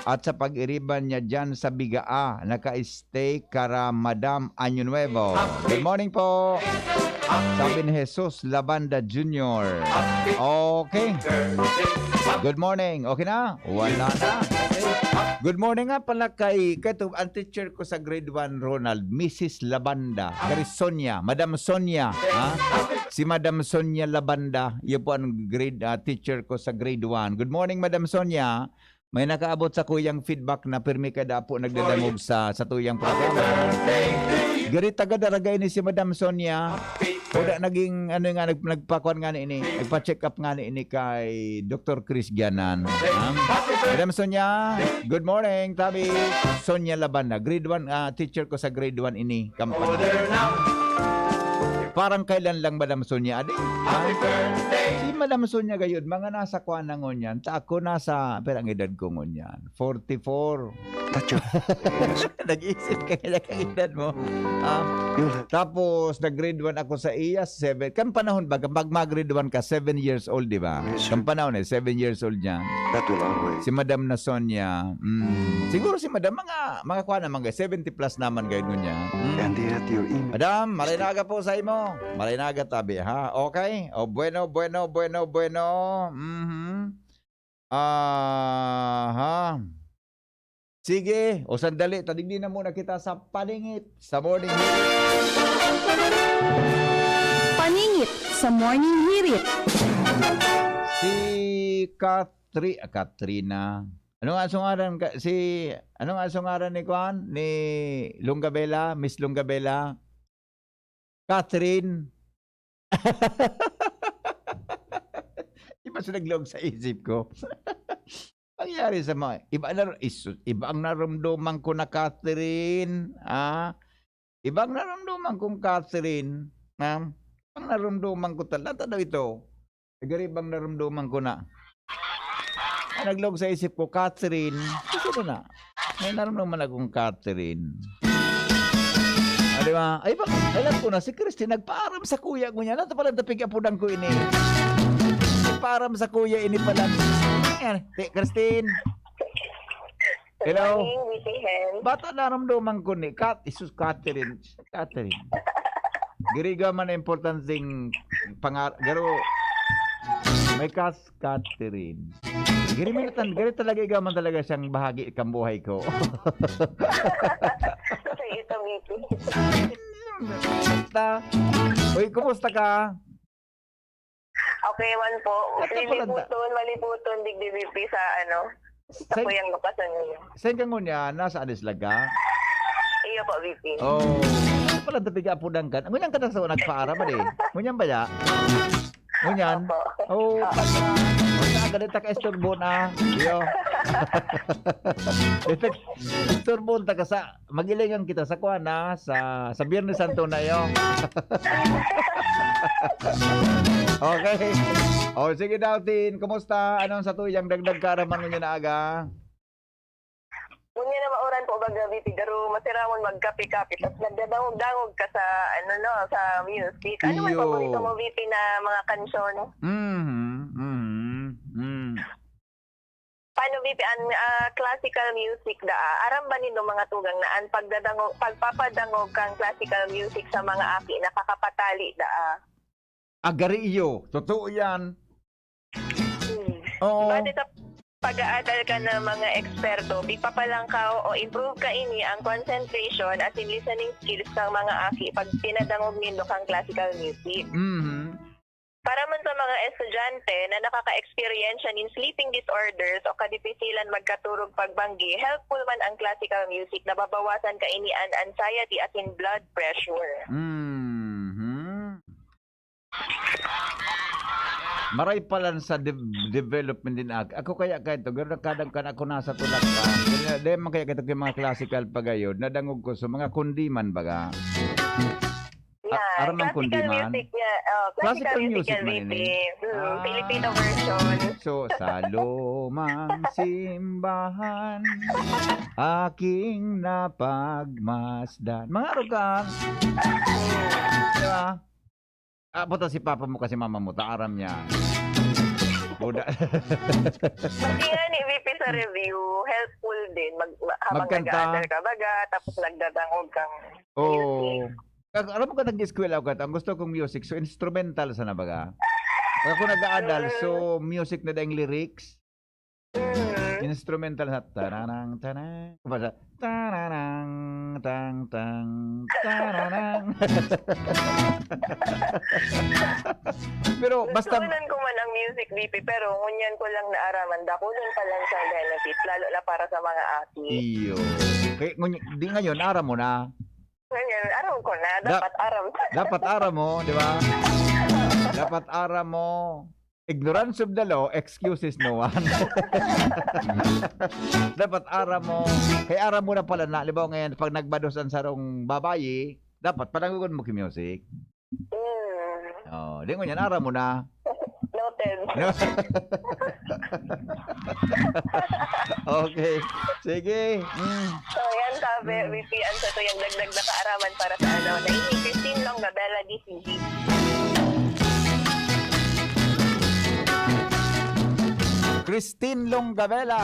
At sa pag-iriban niya dyan sa Bigaa. Naka-stay kara Madam Año Nuevo. Good morning po. Sabi ni Jesus Labanda Jr. Okay. Good morning. Okay na? Wala na. Good morning nga pala kay ang teacher ko sa grade 1, Ronald, Mrs. Labanda, kay Sonia, Madam Sonia, ha? Si Madam Sonia Labanda, yun po ang grade teacher ko sa grade 1. Good morning, Madam Sonia. May nakaabot sa kuyang feedback na pirmi kada po nagdadamog sa tuyang programa. Gari taga-daragay ni si Madam Sonia. Kuda naging nagpakuan nga ni ini, nagpa-check up nga ni ini kay Dr. Chris Gianan. Madam Sonia, good morning, tabi. Sonia Labanda, grade 1 teacher ko sa grade 1 ini, Kampana. Parang kailan lang Madam Sonia adi? Si Madam Sonia gayud mga nasa kuan na ngonyan, ta ako nasa perang edad ko ngonyan, 44. Nag-isip ka kaya kang edad mo. Tapos nag-grade 1 ako sa iya 7. Kan panahon ba mag-grade 1 ka 7 years old, di ba? Kan panahon 7 years old niya. Si Madam na Sonia. Siguro si Madam mga kuan naman gay 70 plus naman gayud niya. Madam, marinaga po sa imo. Marinaga tabi, ha? Okay? O, bueno. Sige. O, sandali. Tadigdi na muna kita sa paningit sa morning hirit. Paningit sa morning hirit. Si Katrina. Anong asungaran ni Juan? Ni Lungabela? Miss Lungabela? Catherine. Iba sa naglog sa isip ko. Nangyari sa mga iba ang naramdaman ko na Catherine. Iba ang naramdaman kong Catherine. Ang naramdaman ko talaga daw ito. Nagaribang naramdaman ko na. Naglog sa isip ko, Catherine. Ito na. May naramdaman akong Catherine. Di ba? Ay, alam ko na, si Christine nagpaaram sa kuya ko niya. Nato pala tapig apunan ko ini. Nagpaaram sa kuya ini pala. Ayan, Christine. Hello? Bata naramdaman ko ni Catherine. Giriga man na importansing garo. May Catherine. Gari talaga igaman talaga siyang bahagi kang buhay ko. Basta. Uy, kumusta ka? Okay man po. Maliputon, digdibip sa sa kuyang lukasan niyo. Saan ka ngunya? Nasa Adislaga? Iyo po, VP. Oh. Ano pala tapiga po ng kan? Ngunyan ka na sa nagpaara ba eh? Ngunyan ba ya? Ngunyan? Oh, ganito ka isturbo na. Iyo. Isturbo ta ka sa magilingan kita sa kuha na sa Biyernes Santo na yo. Okay. O sige daw Tin, kumusta? Anong sa tuyang dagdag karaman niyo na aga? Unya na mauran po baga VP garo masiramon magkapi-kapi tapos nagdadangog-dangog ka sa sa music. Ano man paborito mo VP na mga kansyon? Paano VP ang classical music aram ba nindo mga tugang naan pagpapadangog kang classical music sa mga aki nakakapatali Agari iyo, totoo yan. Oo. Bati sa pag-aadal ka ng mga eksperto, ipapalang ka o improve ka ini ang concentration at listening skills ng mga aki pag pinadangog nindo kang classical music. Para man sa mga estudyante na nakaka-experience in sleeping disorders o kadipisilan magkaturog pagbanggi, helpful man ang classical music na babawasan ka ini an anxiety at in blood pressure. Maray pala sa development din ako kaya ito gano'n kadang ako nasa tulak pa dahil man kaya ito yung mga classical pagayod nadangog ko sa mga kundiman baga Classical music niya Classical music man VP. ini. Filipino version. So, sa lumang simbahan, aking napagmasdan. Mga rugang. Diba? Puta si papa mo kasi mama mo, taaram niya. Buda. Pati nga ni VP sa review, helpful din. Habang Magkanta. nag-aaral ka baga, tapos nagdadangog kang Oh. Alam mo ka nag-eskwela ako, ang gusto kong music, so instrumental sa nabaga. Ako nag-aadal, so music na dahil lyrics. Instrumental sa taranang tanang. Basta taranang tang tang taranang. Pero basta Gustunan ko man ang music VP, pero ngunyan ko lang naaraman. Dakulan pa lang sa benefit, lalo na para sa mga aki. iyo. Kaya di ngayon, aram mo na. Ngayon, aram ko na. Dapat aram. Dapat aram mo, di ba? Dapat aram mo. Ignorance of the law, excuses no one. Dapat aram mo. Kaya aram mo na pala na, di ba ngayon, pag nagbadosan sa rong babayi, dapat panangugon mo ki-music. Oh, di ngayon, aram mo na. Noted. Okay. Sige. So, yan sabi, VP, ang sa ito yung dagdag na kaaraman para sa ano. Naini Christine Long Gabela, DCG. Christine Longgabela.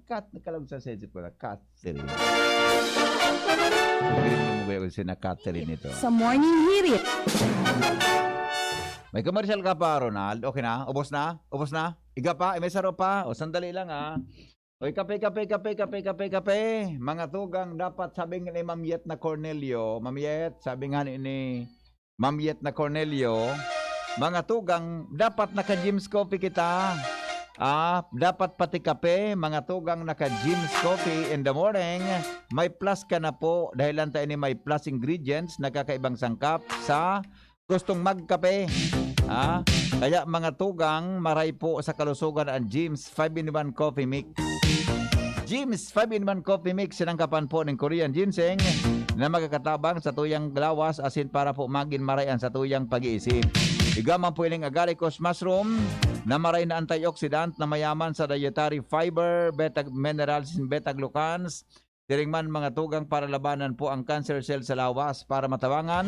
Kat nakalag sa sensip ko na Catherine. Hindi mo ko sina Catherine ito. Sa Morning Hirit. May commercial ka pa, Ronald? Okay na? Ubos na? Ubos na? Iga pa? May saro pa? O sandali lang Oy, kape. Mga tugang dapat sabi nga ni Ma'am Yet na Cornelio. Ma'am Yet, sabi nga ni Ma'am Yet na Cornelio. Mga tugang, dapat naka-Jim's Coffee kita. Dapat pati kape, mga tugang naka-Jim's Coffee in the morning. May plus ka na po dahil lang tayo ni may plus ingredients na kakaibang sangkap sa gustong magkape. Kaya mga tugang, maray po sa kalusugan ang Jim's 5-in-1 Coffee Mix. Jim's 5-in-1 Coffee Mix, sinangkapan po ng Korean ginseng na magkakatabang sa tuyang lawas asin para po maging marayan sa tuyang pag-iisip. Igaman po iling agaricus mushroom na maray na antioxidant na mayaman sa dietary fiber, beta minerals, and beta-glucans. Diringman mga tugang para labanan po ang cancer cell sa lawas para matawangan.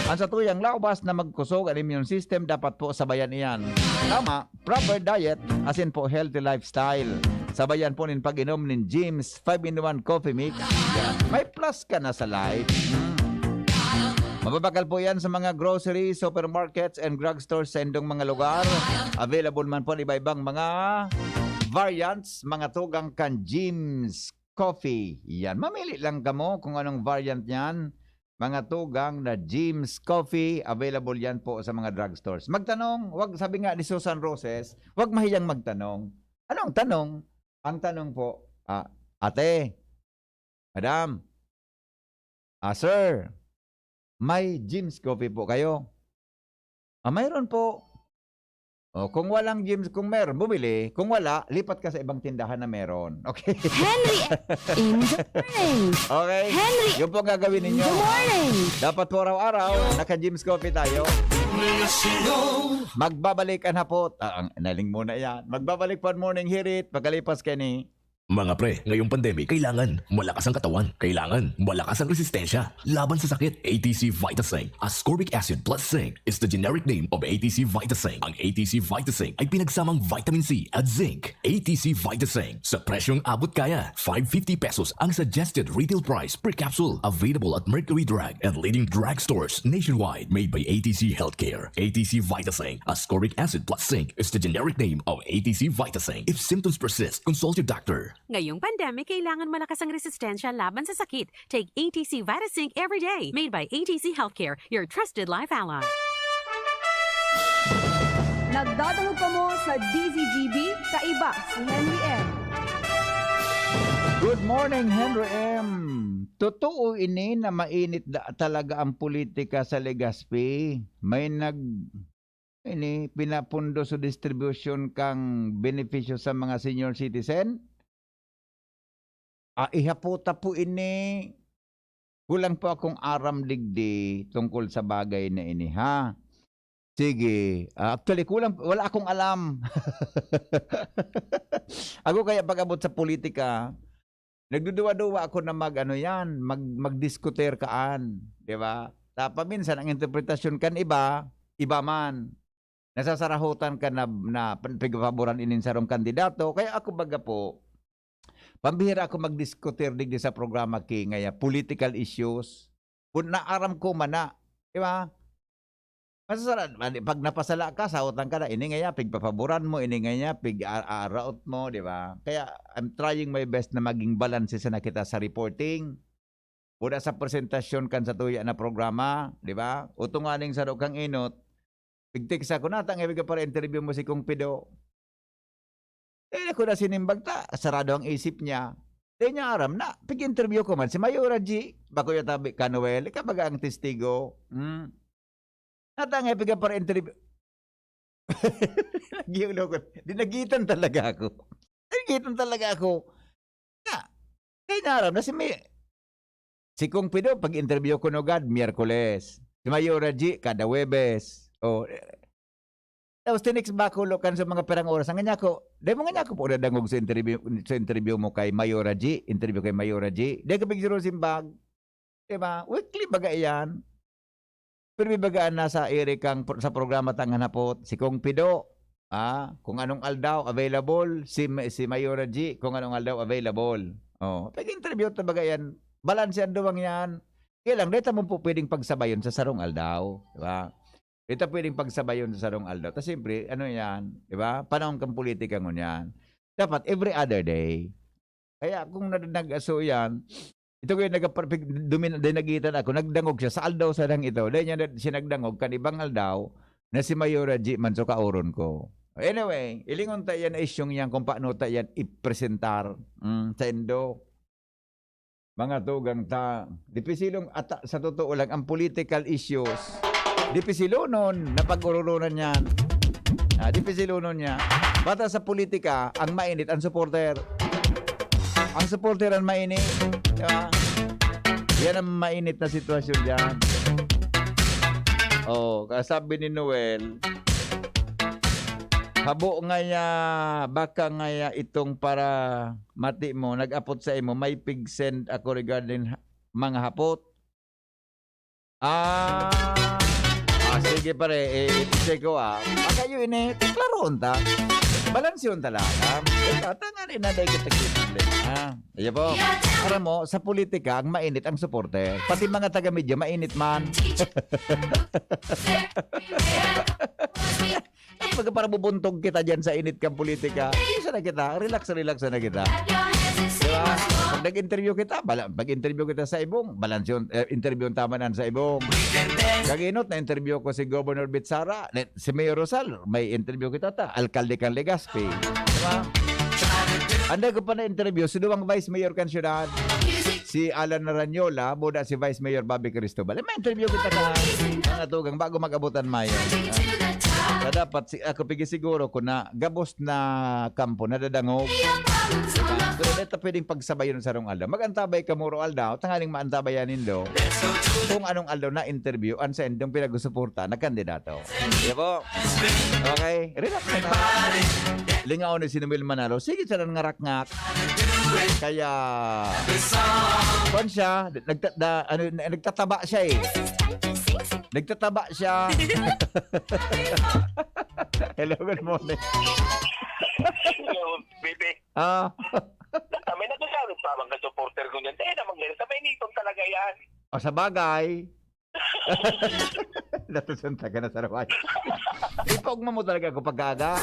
Ang sa tuyang lawas na magkusog ang immune system, dapat po sabayan iyan. Tama, proper diet, asin po healthy lifestyle. Sabayan po nin pag-inom nin Jim's 5-in-1 Coffee Mix. May plus ka na sa life. Mababakal po yan sa mga groceries, supermarkets, and drugstores sa indong mga lugar. Available man po iba-ibang mga variants, mga tugang kan Jim's Coffee. Yan, mamili lang kamo kung anong variant yan. Mga tugang na Jim's Coffee, available yan po sa mga drugstores. Magtanong, wag sabi nga ni Susan Roses, wag mahiyang magtanong. Anong tanong? Ang tanong po, ate, madam, sir, may Jim's Coffee po kayo? Mayroon po. Kung walang Jim's, kung meron, bumili. Kung wala, lipat ka sa ibang tindahan na meron. Okay? Henry in the morning. Okay? Henry, yung po gagawin ninyo. good morning. Dapat po araw-araw, naka-Jim's Coffee tayo. Magbabalikan na po. Naling muna yan. Magbabalik po ang morning hirit. Pagkalipas ka ni Mga pre, ngayong pandemic, kailangan malakas ang katawan. Kailangan malakas ang resistensya laban sa sakit. ATC Vitasync, ascorbic acid plus zinc is the generic name of ATC Vitasync. Ang ATC Vitasync ay pinagsamang vitamin C at zinc. ATC Vitasync, sa presyong abot kaya. 550 pesos ang suggested retail price per capsule. Available at Mercury Drug and leading drugstores nationwide. Made by ATC Healthcare. ATC Vitasync, ascorbic acid plus zinc is the generic name of ATC Vitasync. If symptoms persist, consult your doctor. Ngayong pandemic, kailangan malakas ang resistensya laban sa sakit. Take ATC Vitasync every day. Made by ATC Healthcare, your trusted life ally. Nagdadalo pa mo sa DZGB, kaiba si Henry M. Good morning, Henry M. Totoo ini na mainit talaga ang politika sa Legazpi. May pinapundo sa distribution kang benepisyo sa mga senior citizen. Ihaputa po ini Kulang po akong aram digdi tungkol sa bagay na ini, ha? Sige. Actually, wala akong alam. Ako kaya pag-abot sa politika, nagduduwa-duwa ako na mag-diskuter kaan. Di ba? Tapos minsan, ang interpretasyon kan iba man. Nasasarahutan ka na pagpaboran inin sarong kandidato. Kaya ako baga po, pambihira ako mag-diskuter digdi sa programa ngaya political issues. Kung naaram ko man na, di ba? Pag napasala ka, sahutan ka na, ini ngaya, pigpapaboran mo, ini ngaya, pig-araot mo, di ba? Kaya I'm trying my best na maging balance sa nakita sa reporting. Buda sa presentasyon kan sa tuya na programa, di ba? Utunganing sa kang inot, pigtik sa kunatang, ibig para interview mo si Kung Pido. Ako na sinimbag ta, sarado ang isip niya. Di niya aram na, pig-interview ko man si Mayora G. Bako yung tabi, Kanuel, kabaga ang testigo. Natangay, pig para interview. Dinagitan talaga ako. Di niya aram na si Kung Pido, pag-interview ko no God, Miyerkules. Si Mayora G, kada Webes. Tapos tinex bakulo kan sa mga perang oras. Ang nga ko, dahil mo nga ako po nadangog sa interview mo kay Mayora G. Interview kay Mayora G. Dahil kapag zero simbag. Diba? Weekly baga yan. Pero may bagaan na sa kang sa programa tangan hapot. Si Kung Pido. Kung anong aldaw available. Si Mayora G. Kung anong aldaw available. Pag-interview ta baga yan. Balance yan duwang yan. Kaya lang, dito mo po pwedeng pagsabayon sa sarong aldaw. Diba? Ito pwedeng pagsabayon sa sarong aldaw. Tapos siyempre, ano yan? Diba? Panahon kang politika ngun yan. Dapat every other day. Kaya kung nag-aso yan, ito ko yung nagitan ako, nagdangog siya sa aldaw sa dang ito. Dahil niya siya nagdangog kan ibang aldaw na si Mayora G. man so kauron ko. Anyway, ilingon tayo yan isyong yan kung paano tayo yan ipresentar sa Indo. Mga tugang ta. Dipisilong ata sa totoo lang ang political issues. Dipisilunon na pag-ururunan yan. Dipisilunon niya. Bata sa politika, ang mainit, ang supporter. Ang supporter ang mainit. Diba? Yan ang mainit na sitwasyon dyan. Kasabi ni Noel, habo ngaya, baka ngaya itong para mati mo, nag-apot sa imo, may pig-send ako regarding mga hapot. Sige pare, i-check ko kayo ini, klaroon ta. Balansyon talaga. Tangan rin na dahil kita. Iya po. Para mo, sa politika, ang mainit ang supporter. Pati mga taga-media, mainit man. Pag para bubuntog kita dyan sa init kang politika, isa na kita, relax na kita. Diba? Pag nag-interview kita, pag-interview kita sa ibong, balansyon, interview ang tamanan sa ibong. Kaginot, na-interview ko si Governor Bitsara, si Mayor Rosal, may interview kita alkalde kang Legazpi. Diba? Anda ko pa na-interview, si Duwang Vice Mayor kan syudad, si Alan Naranyola, buda si Vice Mayor Bobby Cristobal. May interview kita mga tugang bago mag-abutan mayo. Dapat ako pigi siguro ko na gabos na kampo na dadangog. Pero dito pwedeng pagsabayon sa rong aldaw. Mag-antabay ka muro aldaw, tanghaling maantabayanin do. Kung anong aldaw na interview, sa endong pinag-suporta na kandidato. Diba po? Okay? Relax na. Lingaw ni Sinumil Manalo. Sige siya ng ngarak-ngak. Kaya, kung siya, nagtataba siya eh. Nagtataba siya. Hello, good morning. Hello, baby. Kami nagsasabi pa mga supporter ko niyan. Namang ganyan. Sa Maynitong talaga yan. Sa bagay. Natusunta ka na sa raway. Ipog mo talaga ako pag-aga.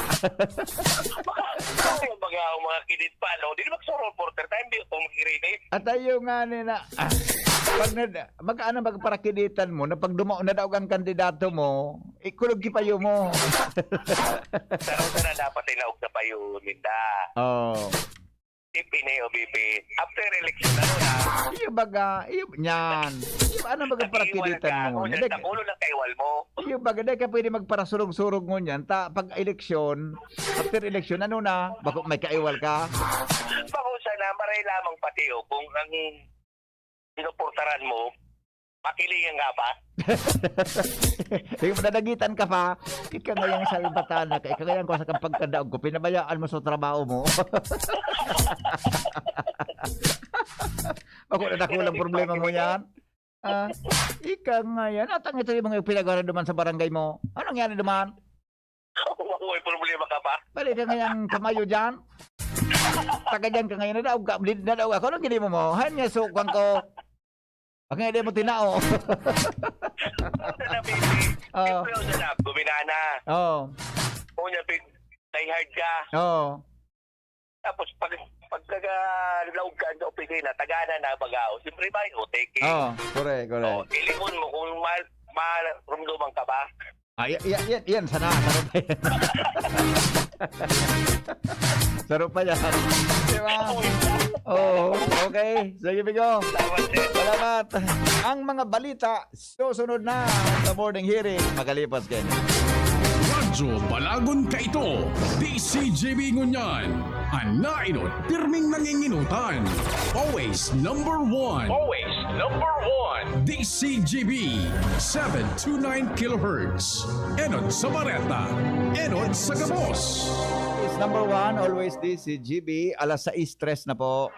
Bakit mga kidit pa, no? Hindi mag-supporter tayo. Hindi ito mag-irinit. At tayo nga nila. Pag magparakiditan mo, na pag dumao na daw ang kandidato mo, ikulog payo mo. Pero na dapat tinaog na payo, Linda. Ipinay o bibi. After election na nun, Iyo baga, yan. Ano baga parakiditan mo? Nakulo ng kaiwal mo. Iyo baga, dahil ka pwede magparasurog-surog mo yan. Pag eleksyon, after election, ano na? Bako may kaiwal ka? Bako sana, maray lamang pati kung ang sinuportaran mo, makilingan nga ba? Yung madadagitan ka pa, ika ngayang salbatan na, ika ngayang ko sa kang pagkadaog ko, pinabayaan mo sa trabaho mo. Ako na nakulang problema mo yan. Ika ngayon, at ang ito yung mga pinagawa duman sa barangay mo. Anong yan duman? May problema ka ba? Balik ka ngayang kamayo dyan. Taga dyan ka ngayon, nadaog ako. Anong gini mo? Hanya sukan ko. Ang hindi mo tinao. Na, baby. Siyempre, na, guminana. Oo. Una, try-hard ka. Oo. Tapos, pag laog ka sa opisina, tagana na bagaw. Siyempre ba, take it. Oo, correct. Ilingon mo kung marumduman ka ba. Yan, sana. Sarap pa yan. Diba? Oh, okay. Sige, Bigo. Salamat. Ang mga balita, susunod na sa morning hearing. Magalipas kayo. Radyo Balagon ka ito. DCGB Ngunyan. Anainot, pirming nanginginutan. Always number one. Always number one. DCGB 729 kHz. Enod sa Bareta. Enod sa Gabos. Is number one, always DCGB. Alas 6:03 na po.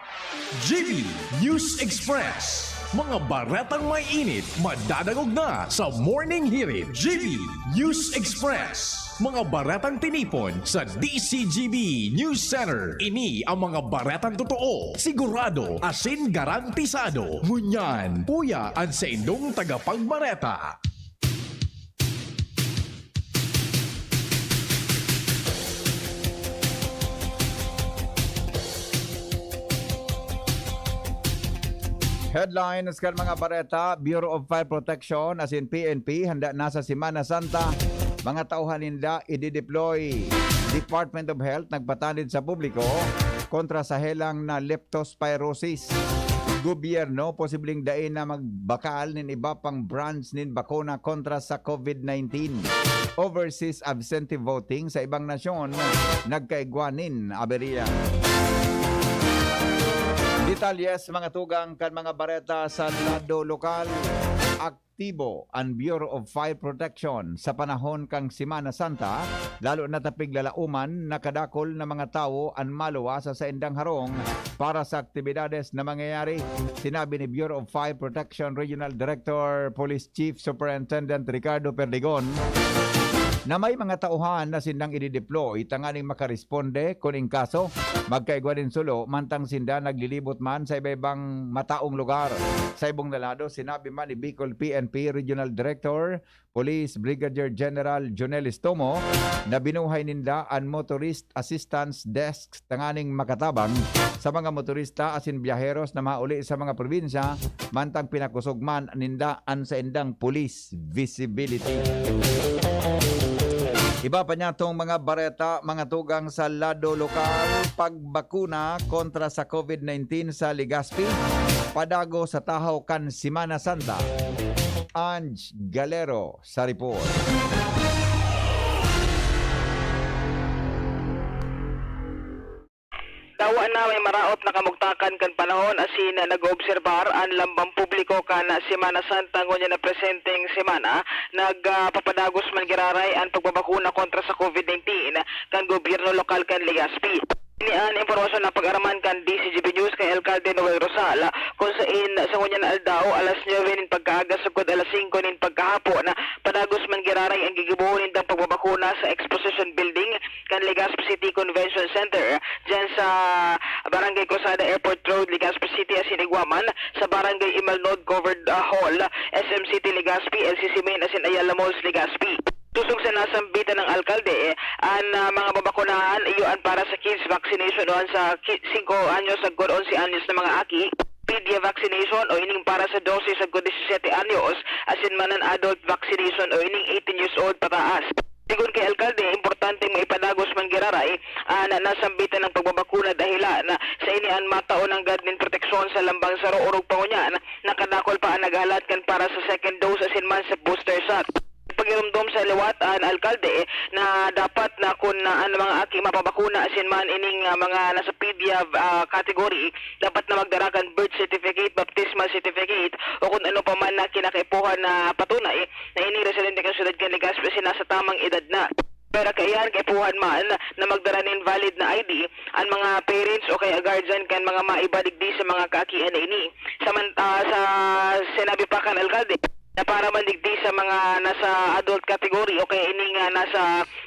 GB News Express. Mga baretang may init, madadagog na sa morning hearing. GB News Express. Mga baretang tinipon sa DCGB News Center. Ini ang mga baretang totoo, sigurado, asin garantisado. Ngunyan, puya ang sa indong tagapagbareta. Headlines kan mga bareta, Bureau of Fire Protection as in PNP handa na sa Semana Santa. Mga tauhan nila i-deploy. Department of Health nagpatanid sa publiko kontra sa helang na leptospirosis. Gobyerno posibleng dain na magbakal nin iba pang brands nin bakuna kontra sa COVID-19. Overseas absentee voting sa ibang nasyon nagkaigwanin aberya. Detalyes mga tugang kan mga bareta sa lado lokal. Aktibo ang Bureau of Fire Protection sa panahon kang Semana Santa, lalo na tapig lalauman nakadakol na mga tao ang maluwa sa Indang Harong para sa aktibidades na mangyayari. Sinabi ni Bureau of Fire Protection Regional Director Police Chief Superintendent Ricardo Perdigon na may mga tauhan na sindang i-deploy tanganing makaresponde kung in kaso magkaigwa din sulo mantang sinda naglilibot man sa iba-ibang mataong lugar. Sa ibong nalado, sinabi man ni Bicol PNP Regional Director Police Brigadier General Jonel Estomo na binuhay ninda ang Motorist Assistance Desk tanganing makatabang sa mga motorista asin biyaheros na mauli sa mga probinsya mantang pinakusog man ninda ang sa indang police visibility. Iba pa niya itong mga bareta, mga tugang sa lado lokal, pagbakuna kontra sa COVID-19 sa Legazpi, padago sa tahaw kan Semana Santa. Ange Galero sa report. Dawa na may maraot na kamugtakan kan panahon asin nag-obserbar ang lambang publiko kan Semana Santa ngunya na presenteng semana nagpapadagos man giraray ang pagbabakuna kontra sa COVID-19 kan gobyerno lokal kan Legazpi. Inian impormasyon na pag-araman kan DCGB News kay Alcalde Noel Rosal kung saan sa ngunya na aldaw alas 9 nin pagkaaga sugod alas 5 nin pagkahapon padagos man giraray ang gigibuon nindang pagbabakuna sa Exposition Building kan Legazpi City Convention Center dyan sa Barangay Cruzada Airport Road, Legazpi City, asin Iguaman, sa Barangay Imalnod Covered Hall, SM City, Legazpi, LCC Main, asin Ayala Malls, Legazpi. Tusong sa nasambitan ng alkalde, ang mga babakunahan iyon para sa kids vaccination noon sa 5 anyos hanggang 11 anyos na mga aki. Pedia vaccination o ining para sa dosis hanggang 17 anyos, asin man ang adult vaccination o ining 18 years old pataas. Sigun kay alkalde, importante maipadagos man giraray na nasambitan ng pagbabakuna dahilan na sa inian mataon ang gadnin proteksyon sa lambang saro urog pangunyan nakadakol pa ang naghalat kan para sa second dose asin man sa booster shot. Pagirumdom sa liwat an alkalde na dapat na kung ang mga aki mapabakuna asin man ining mga nasa PDA category, dapat na magdaragan birth certificate, baptismal certificate o kung ano pa man na kinakaipuhan na patunay na ining residente kan syudad kan Legazpi asin nasa tamang edad na. Pero kayan kaipuhan man na magdara nin valid na ID ang mga parents o kaya guardian kan mga maibadigdi sa mga kaakian ini. Sa sinabi pa kan alkalde na para mandigdi sa mga nasa adult category o kaya ini nga nasa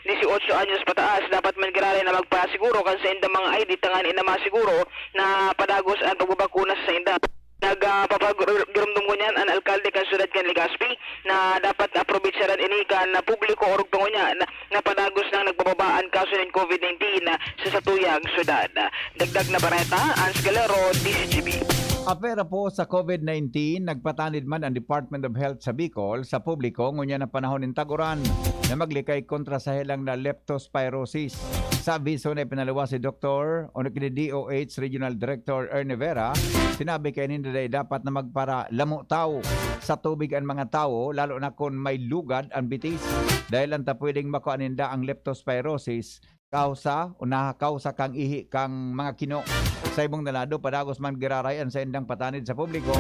18 anyos pataas, dapat man girali na magpasiguro kan sa indang mga ID tangan ina masiguro na padagos ang pagbabakuna sa inda. Nagpapagurumdum ko niyan ang alkalde kan syudad kan Legazpi na dapat aprobitsaran ini kan na publiko orog tungo niya na padagos nang nagbababaan kaso ng COVID-19 sa satuyang syudad. Dagdag na bareta, Ans Galero, DCGB. Apera po sa COVID-19, nagpatanid man ang Department of Health sa Bicol sa publiko ngunya na panahon ng taguran na maglikay kontra sa helang na leptospirosis. Sa abiso na ipinalawa si Dr. o DOH Regional Director Ernie Vera, sinabi kay Ninday dapat na magpara lamo tao sa tubig ang mga tao lalo na kung may lugad ang bitis dahil anta pwedeng makuaninda ang leptospirosis kausa o nakakausa kang ihi kang mga kino. Sa ibong nalado, padagos man girarayan sa indang patanid sa publiko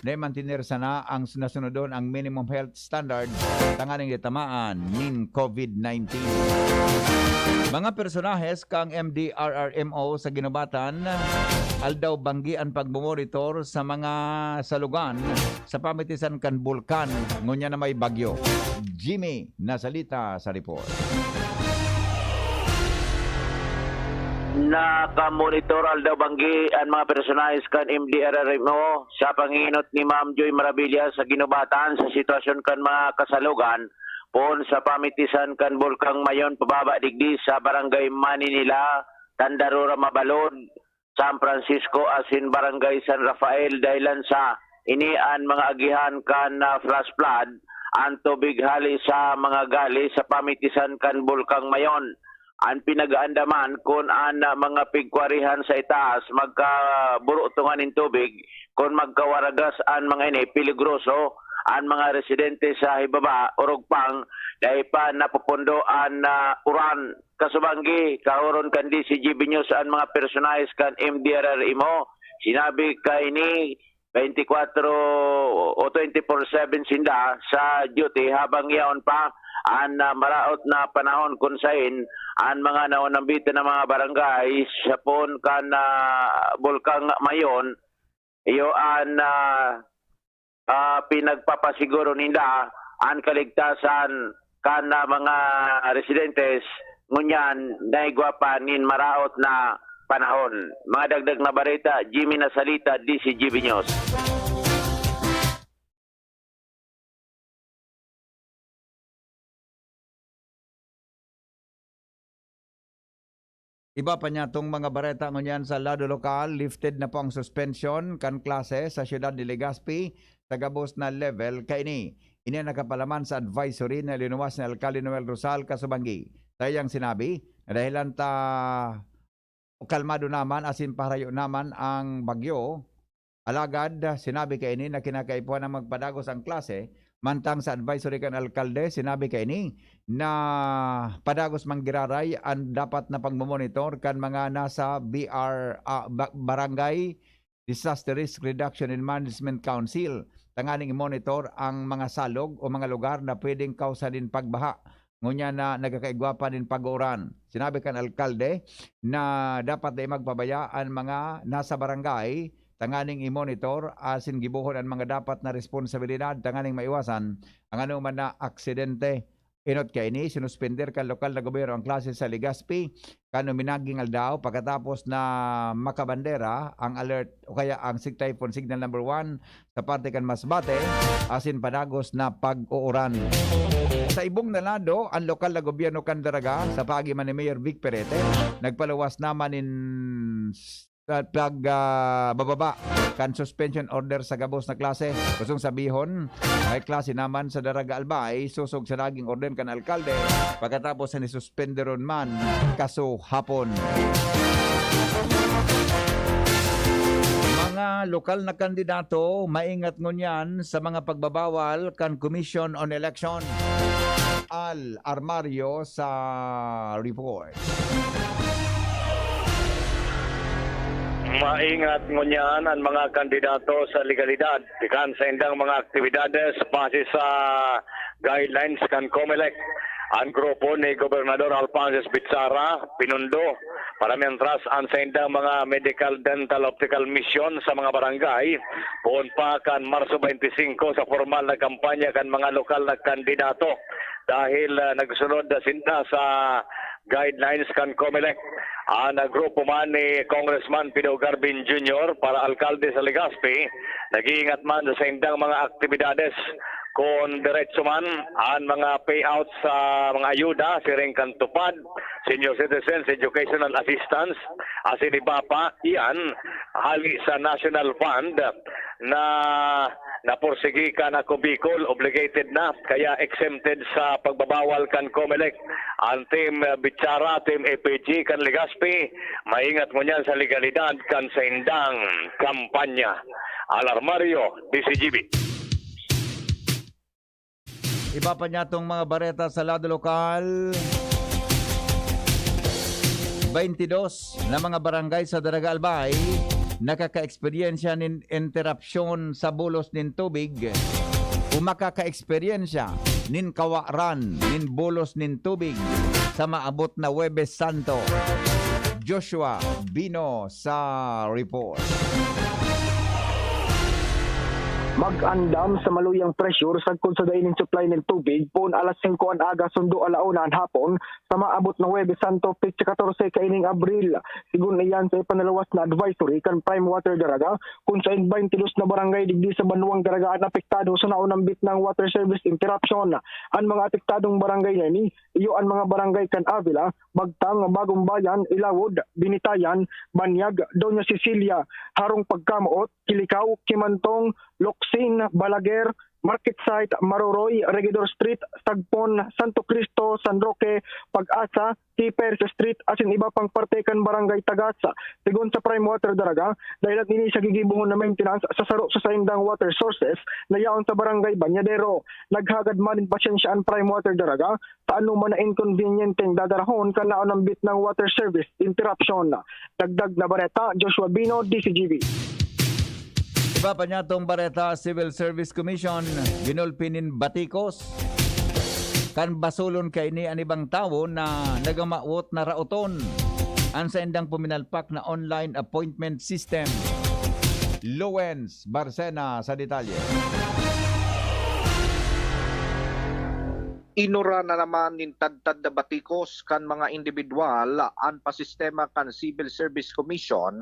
na mantinir sana ang nasunodon ang minimum health standard tanganing ditamaan nin COVID-19. Mga personahes kang MDRRMO sa ginubatan aldaw banggi ang pagmumonitor sa mga salugan sa pamitisan kan bulkan ngunya na may bagyo. Jimmy Nasalita sa report. Nakamonitor aldaw banggi ang mga personalis kan MDRRMO sa panginot ni Ma'am Joy Marabilia sa ginubatan sa sitwasyon kan mga kasalugan pon sa pamitisan kan Bulkang Mayon pababa digdi sa barangay Maninila, Tandarura Mabalod, San Francisco asin barangay San Rafael dahilan sa inian mga agihan kan flash flood ang tubig hali sa mga gali sa pamitisan kan Bulkang Mayon. Ang pinag-aandaman kung ang mga pigkwarihan sa itaas magkaburutungan ng tubig, kung magkawaragas ang mga ini, peligroso, ang mga residente sa ibaba, urugpang, dahil pa napupundo ang uran. Kasubanggi, kahuron kan DCGB News ang mga personalis kan MDRRMO, sinabi ka ini 24 o 24/7 sinda sa duty habang yaon pa ang maraot na panahon kung sain ang mga naunambitan ng mga barangay sa pon kan Bulkang Mayon iyo ang pinagpapasiguro nila ang kaligtasan kan mga residentes ngunyan naigwapanin maraot na panahon. Mga dagdag na bareta, Jimmy Nasalita, DCGB News. Iba pa niya itong mga bareta ngunyan sa lado lokal, lifted na po ang suspension kan klase sa siyudad ni Legazpi sa gabos na level kaini. Ini nakapalaman sa advisory na linuwas ni Alcalde Noel Rosal Kasubanggi. Tayang sinabi na dahilan ta kalmado naman asin parayo naman ang bagyo. Alagad sinabi kaini na kinakaipuan na magpadagos ang klase. Mantang sa advisory kan alkalde, sinabi kay ini na padagos manggiraray ang dapat na pagmamonitor kan mga nasa Barangay Disaster Risk Reduction and Management Council. Tanganing i-monitor ang mga salog o mga lugar na pwedeng kausa din pagbaha. Ngunya na nagkakaigwapa din pag-uran. Sinabi kan alkalde na dapat na magpabaya ang mga nasa barangay tanganing i-monitor asin gibuhon ang mga dapat na responsibilidad tanganing maiwasan ang anuman na aksidente. Inot kay ini sinuspender kan lokal na gobyerno ang klase sa Legazpi kano minaging aldaw pagkatapos na makabandera ang alert o kaya ang Typhoon Signal number 1 sa parte kan Masbate asin padagos na pag-uuran. Sa ibong nalado, ang lokal na gobyerno kan Daraga sa pagiman ni Mayor Vic Perete nagpalawas naman in bababa kan suspension order sa gabos na klase. Kusong sabihon, may klase naman sa Daraga Albay, susog sa naging order kan alkalde pagkatapos na nisuspenderon man kaso hapon. Mga lokal na kandidato, maingat ngunyan sa mga pagbabawal kan Commission on Election. Al Armario sa report. Maingat ngunyan ang mga kandidato sa legalidad ikan sa indang mga aktibidades base sa guidelines kan COMELEC. Ang grupo ni Gobernador Alphonsus Bitsara pinundo para mientras ang sa indang mga medical, dental, optical mission sa mga barangay puon pa kan Marso 25 sa formal na kampanya kan mga lokal na kandidato dahil nagsunod na sinta sa guidelines kan COMELEC. Ang grupo man ni Congressman Pido Garbin Jr. para alkalde sa Legazpi, nag-iingat man sa indang mga aktibidades kung diretso man ang mga payouts sa mga ayuda, siring kantupad, senior citizens, educational assistance, asin iba pa, iyan, hali sa National Fund na napursigi ka na Bicol, obligated na, kaya exempted sa pagbabawal kan COMELEC. Ang team Bitsara, team APG kan Legazpi, maingat mo niyan sa legalidad kan sa indang kampanya. Alarmario, DCGB. Iba pa niya itong mga bareta sa lado lokal. 22 na mga barangay sa Daraga Albay nakaka-eksperyensya nin interruption sa bulos nin tubig o makaka-eksperyensya nin kawaran nin bulos nin tubig sa maabot na Huwebes Santo. Joshua Bino sa report. Mag-andam sa maluyang pressure sa konsadainin supply ng tubig pun alas 5 ang aga sundo alauna ang hapon sa maabot na Huwebes Santo 14 kaining Abril. Sigun iyan sa ipanalawas na advisory kan Prime Water Daraga kung sa 22 na barangay digdi sa Banuang Daraga ang apektado sa naunang bit ng water service interruption. Ang mga apektadong barangay na ini, iyo ang mga barangay kan Avila, Bagtang, Bagong Bayan, Ilawod, Binitayan, Banyag, Doña Cecilia, Harong Pagkamoot, Kilikaw, Kimantong, Loksin, Balaguer, Market Site, Maroroy, Regidor Street, Sagpon, Santo Cristo, San Roque, Pag-asa, Keepers Street, asin iba pang partekan barangay Tagasa. Sigon sa Prime Water Daraga, dahil at ini sa gigibuhon na maintenance sa saro sa saindang water sources na yaon sa barangay Banyadero. Naghagad man din pasyensya ang Prime Water Daraga sa anuman na inconvenienteng dadarahon kalaon ng bit ng water service interruption. Dagdag na bareta, Joshua Bino, DCGB. Iba pa niya itong bareta Civil Service Commission, ginulpinin batikos. Kan basulon kay ni anibang tao na nagamawot na rauton. Ang sa indang puminalpak na online appointment system. Lowens Barcena sa detalye. Inura na naman nin tad-tad na batikos kan mga individual ang pasistema kan Civil Service Commission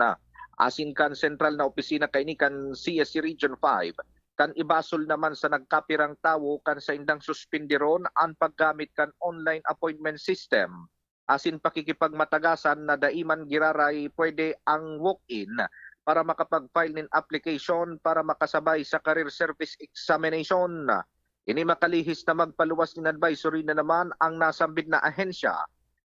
asin kan sentral na opisina kay ni kan CSC Region 5 kan ibasol naman sa nagkapirang tawo kan sa indang suspindiron ang paggamit kan online appointment system asin pakikipagmatagasan na daiman giraray pwede ang walk-in para makapag-file nin application para makasabay sa career service examination. Ini makalihis na magpaluwas nin advisory na naman ang nasambit na ahensya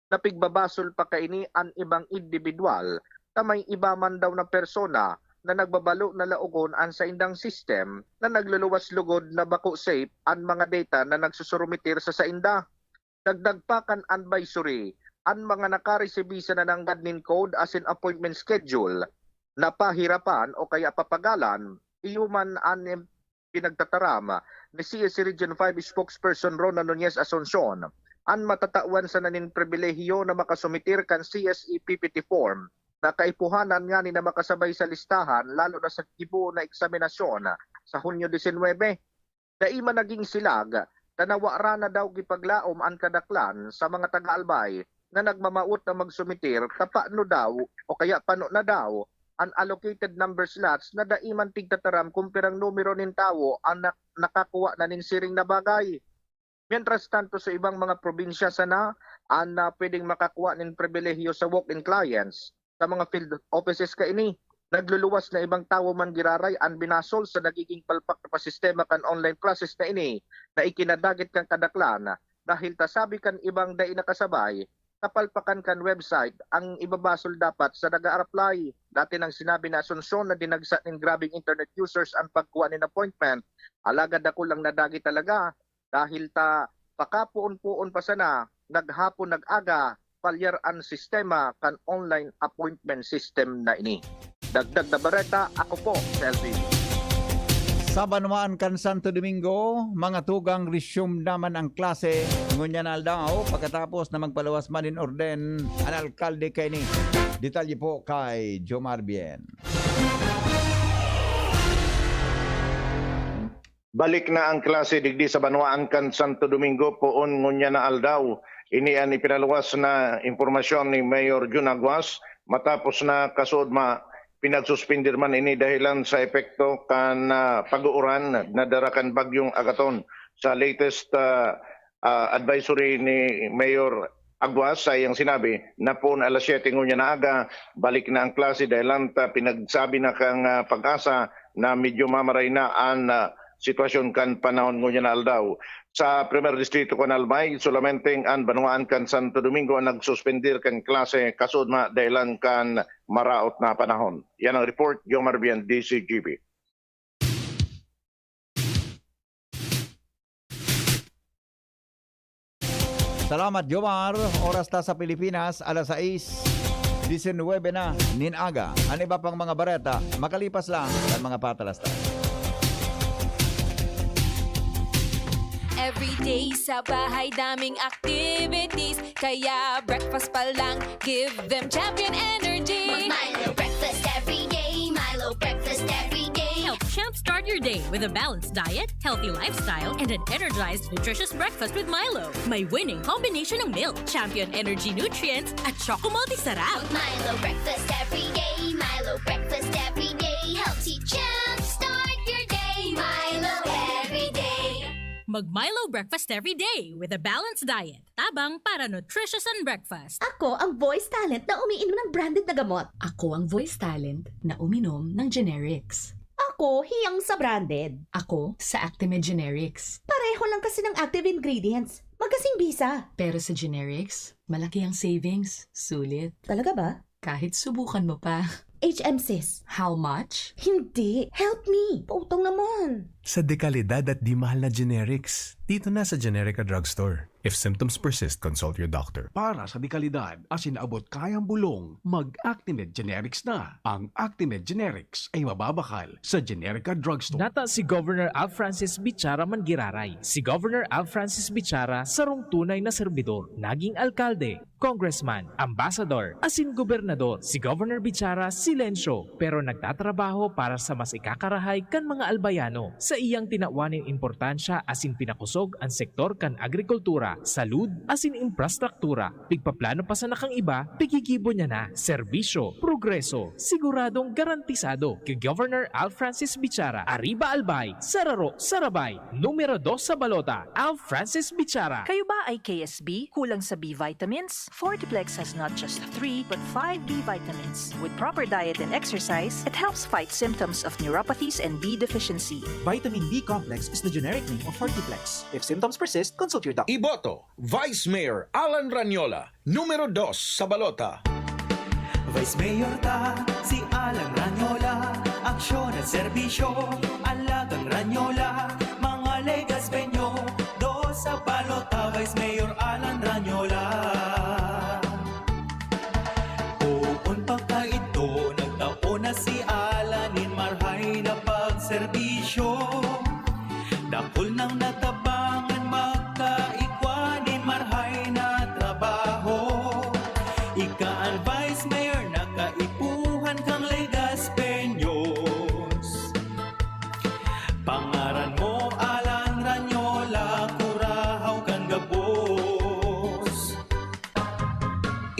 na pigbabasol pa kaini ang ibang individual na may iba man daw na persona na nagbabalo na laugon an sa indang system na nagluluwas lugod na bako safe ang mga data na nagsusurumitir sa sainda. Dagdag pa kan advisory ang mga nakaresibisa na ng admin code as in appointment schedule na pahirapan o kaya papagalan, iyuman ang pinagtatarama ni CSC Region 5 spokesperson Rona Nunez Asuncion ang matatawan sa nanin pribilehiyo na makasumitir kan CSE PPT form na kaipuhanan nga ni na makasabay sa listahan lalo na sa kibo na eksaminasyon sa Hunyo 19. Daima naging silag, tanawara na daw gipaglaom ang kadaklan sa mga taga-albay na nagmamaot na magsumitir tapano daw o kaya pano na daw ang allocated number slots na daiman tigtataram kumpirang numero nin tawo ang nakakuha na nin siring na bagay. Mientras tanto sa ibang mga probinsya sana ang pwedeng makakuha nin pribilehiyo sa walk-in clients sa mga field offices ka ini. Nagluluwas na ibang tao man giraray ang binasol sa nagiging palpak na pasistema kan online classes na ini na ikinadagit kang kadaklan dahil tasabi kan ibang dai nakasabay kapalpakan kan website ang ibabasol dapat sa nag-a-apply. Dati nang sinabi na Asuncion na dinagsa ng grabing internet users ang pagkuha ng appointment. Alagad ako lang nadagi talaga dahil pakapuon-puon pa sana, naghapon nag-aga, palyar ang sistema kan online appointment system na ini. Dagdag na bareta, ako po, Selvi. Sa Banuan kan Santo Domingo, mga tugang resume naman ang klase. Ngunya na daw pagkatapos na magpalawas man in orden ang alkalde kay ni. Detalye po kay Jomar Bien. Balik na ang klase digdi sa Banuan kan Santo Domingo poon ngunya na aldaw. Ini ang ipinaluwas na impormasyon ni Mayor Jun Aguas matapos na kasud pinagsuspindir man ini dahilan sa epekto kan pag-uuran na darakan bagyong Agaton. Sa latest advisory ni Mayor Aguas ay ang sinabi na po alas 7 ngunya na aga balik na ang klase dahilan pinagsabi na kang Pag-asa na medyo mamaray na ang sitwasyon kan panahon ngunya na aldaw. Sa Primer Distrito kan Albay, solamenteng ang Banuan kan Santo Domingo ang nagsuspendir kan klase kasud dahilan kan maraot na panahon. Yan ang report, Jomar Bien, DCGB. Salamat Jomar. Oras ta sa Pilipinas, alas 6:19 na, ninaga. Ang iba pang mga bareta, makalipas lang ang mga patalastas. Everyday sa bahay daming activities, kaya breakfast pa lang give them champion energy. Milo breakfast every day, Milo breakfast every day. Help champ start your day with a balanced diet, healthy lifestyle, and an energized, nutritious breakfast with Milo. May winning combination ng milk, champion energy nutrients, at Choco Multisarap. Milo breakfast every day, Milo breakfast every day. Helps you champ start your day, Milo every day. Mag-Milo breakfast every day with a balanced diet. Tabang para nutritious and breakfast. Ako ang voice talent na umiinom ng branded na gamot. Ako ang voice talent na uminom ng generics. Ako hiyang sa branded. Ako sa Actimel Generics. Pareho lang kasi ng active ingredients. Magkasing bisa. Pero sa generics, malaki ang savings. Sulit. Talaga ba? Kahit subukan mo pa. HM sis. How much? Hindi. Help me. Pautang naman. Sa dekalidad at di mahal na generics, dito na sa Generica Drugstore. If symptoms persist, consult your doctor. Para sa dekalidad, asin abot kayang bulong, mag-Actimel Generics na. Ang Actimel Generics ay mababakal sa Generica Drugstore. Nata si Governor Al Francis Bichara Mangiraray. Si Governor Al Francis Bichara sarong tunay na serbidor, naging alkalde, congressman, ambassador, asin gobernador. Si Governor Bichara silensyo pero nagtatrabaho para sa mas ikakarahay kan mga albayano. Sa iyang tinawanin importansya asin pinakusog ang sektor kan agrikultura, salud, asin infrastruktura. Pigpaplano pa sa nakang iba, pigigibo niya na, serbisyo, progreso, siguradong garantisado. Kay Governor Al Francis Bichara, Arriba Albay, Sararo, Sarabay, numero 2 sa balota, Al Francis Bichara. Kayo ba ay KSB? Kulang sa B vitamins? Fortiplex has not just 3 but 5 B vitamins. With proper diet and exercise, it helps fight symptoms of neuropathies and B deficiency. Vitamin B complex is the generic name of Fortiplex. If symptoms persist, consult your doctor. Iboto, Vice Mayor Alan Ranyola, numero 2 sa balota. Vice Mayor ta, si Alan Ranyola, aksyon at serbisyo, alagang Ranyola, mga legas penyo, 2 sa balota, Vice Mayor Alan Ranyola. Puon pa ka ito, nagtaon na si Alanin, marhay na pagserbisyo. Dakol nang natabangan, magkaikwanin, marhay na trabaho. Ika ang Vice Mayor, nakaipuhan kang legas penyos. Pangaran mo, Alan Ranyola, kurahaw kang gabos.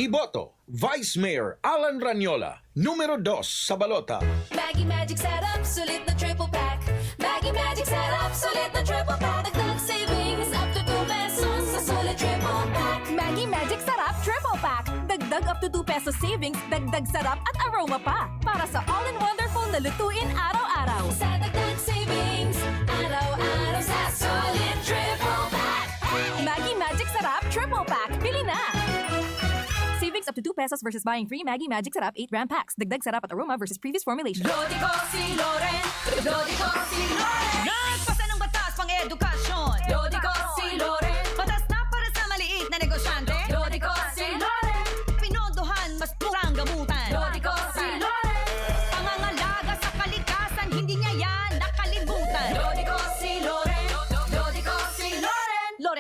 Iboto, Vice Mayor Alan Ranyola, numero 2 sa balota. Maggie Magic Setup, sulit na triple pack. Maggie Magic Setup, sulit na triple pack. Dagdag savings up to 2 pesos sa sulit triple pack. Maggie Magic Sarap Triple Pack. Dagdag up to 2 pesos savings, dagdag sarap at aroma pa. Para sa all-in-wonderful na lutuin araw-araw. Sa dagdag savings, araw-araw sa sulit triple pack. Maggie Magic Sarap Triple Pack. Bili na! Savings up to 2 pesos versus buying 3 Maggie Magic Sarap 8-gram packs. Dagdag sarap at aroma versus previous formulation. Lodi ko si Loren, Lodi ko si Loren. Nagpasa ng batas pang edukasyon. Lodi ko si Loren,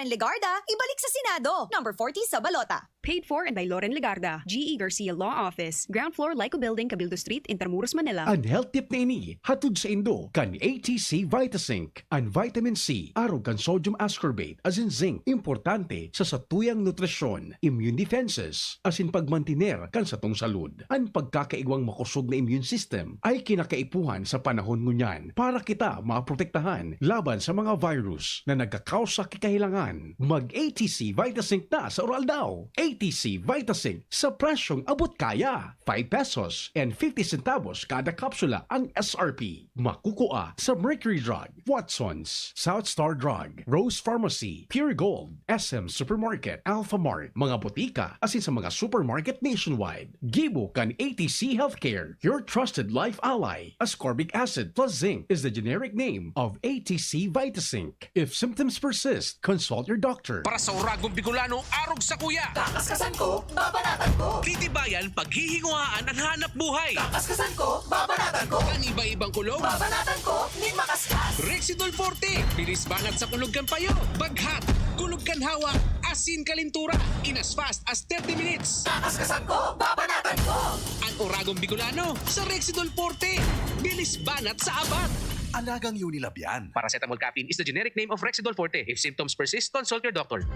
Loren Legarda, ibalik sa Senado. Number 40 sa balota. Paid for and by Loren Legarda, G.E. Garcia Law Office, Ground Floor, Lyco Building, Cabildo Street, Intramuros, Manila. Ang health tip na ini, hatod sa Indo, kan ATC Vitasync. Ang vitamin C, araw kan sodium ascorbate, as in zinc, importante sa satuyang nutrisyon, immune defenses, as in pagmantiner kan sa tong salud. Ang pagkakaigwang makusog na immune system ay kinakaipuhan sa panahon ngunyan para kita maprotektahan laban sa mga virus na nagkakausa kikahilangan. Mag-ATC Vitasync na sa oral daw. ATC Vitasync sa presyong abot kaya. 5 pesos and 50 centavos kada kapsula ang SRP. Makukuha sa Mercury Drug, Watsons, South Star Drug, Rose Pharmacy, Pure Gold, SM Supermarket, Alpha Mart, mga botika, asin sa mga supermarket nationwide. Gibo kan ATC Healthcare, your trusted life ally. Ascorbic acid plus zinc is the generic name of ATC Vitasync. If symptoms persist, consult your doctor. Para sa Uragong Bicolano, arog sa kuya. Kakaskasan ko, babanatan ko. Titibayan, paghihinguhaan ang hanap buhay. Kakaskasan ko, babanatan ko. Paniba-ibang kulog. Babanatan ko, nin makaskas. Rexidol Forte, bilis banat sa kulog kan payo. Baghat, kulog kan hawak, asin kalintura. In as fast as 30 minutes. Kakaskasan ko, babanatan ko. Ang Uragong Bicolano sa Rexidol Forte. Bilis banat sa abat. Alagang Unilab yan. Paracetamol caffeine is the generic name of Rexidol Forte. If symptoms persist, consult your doctor.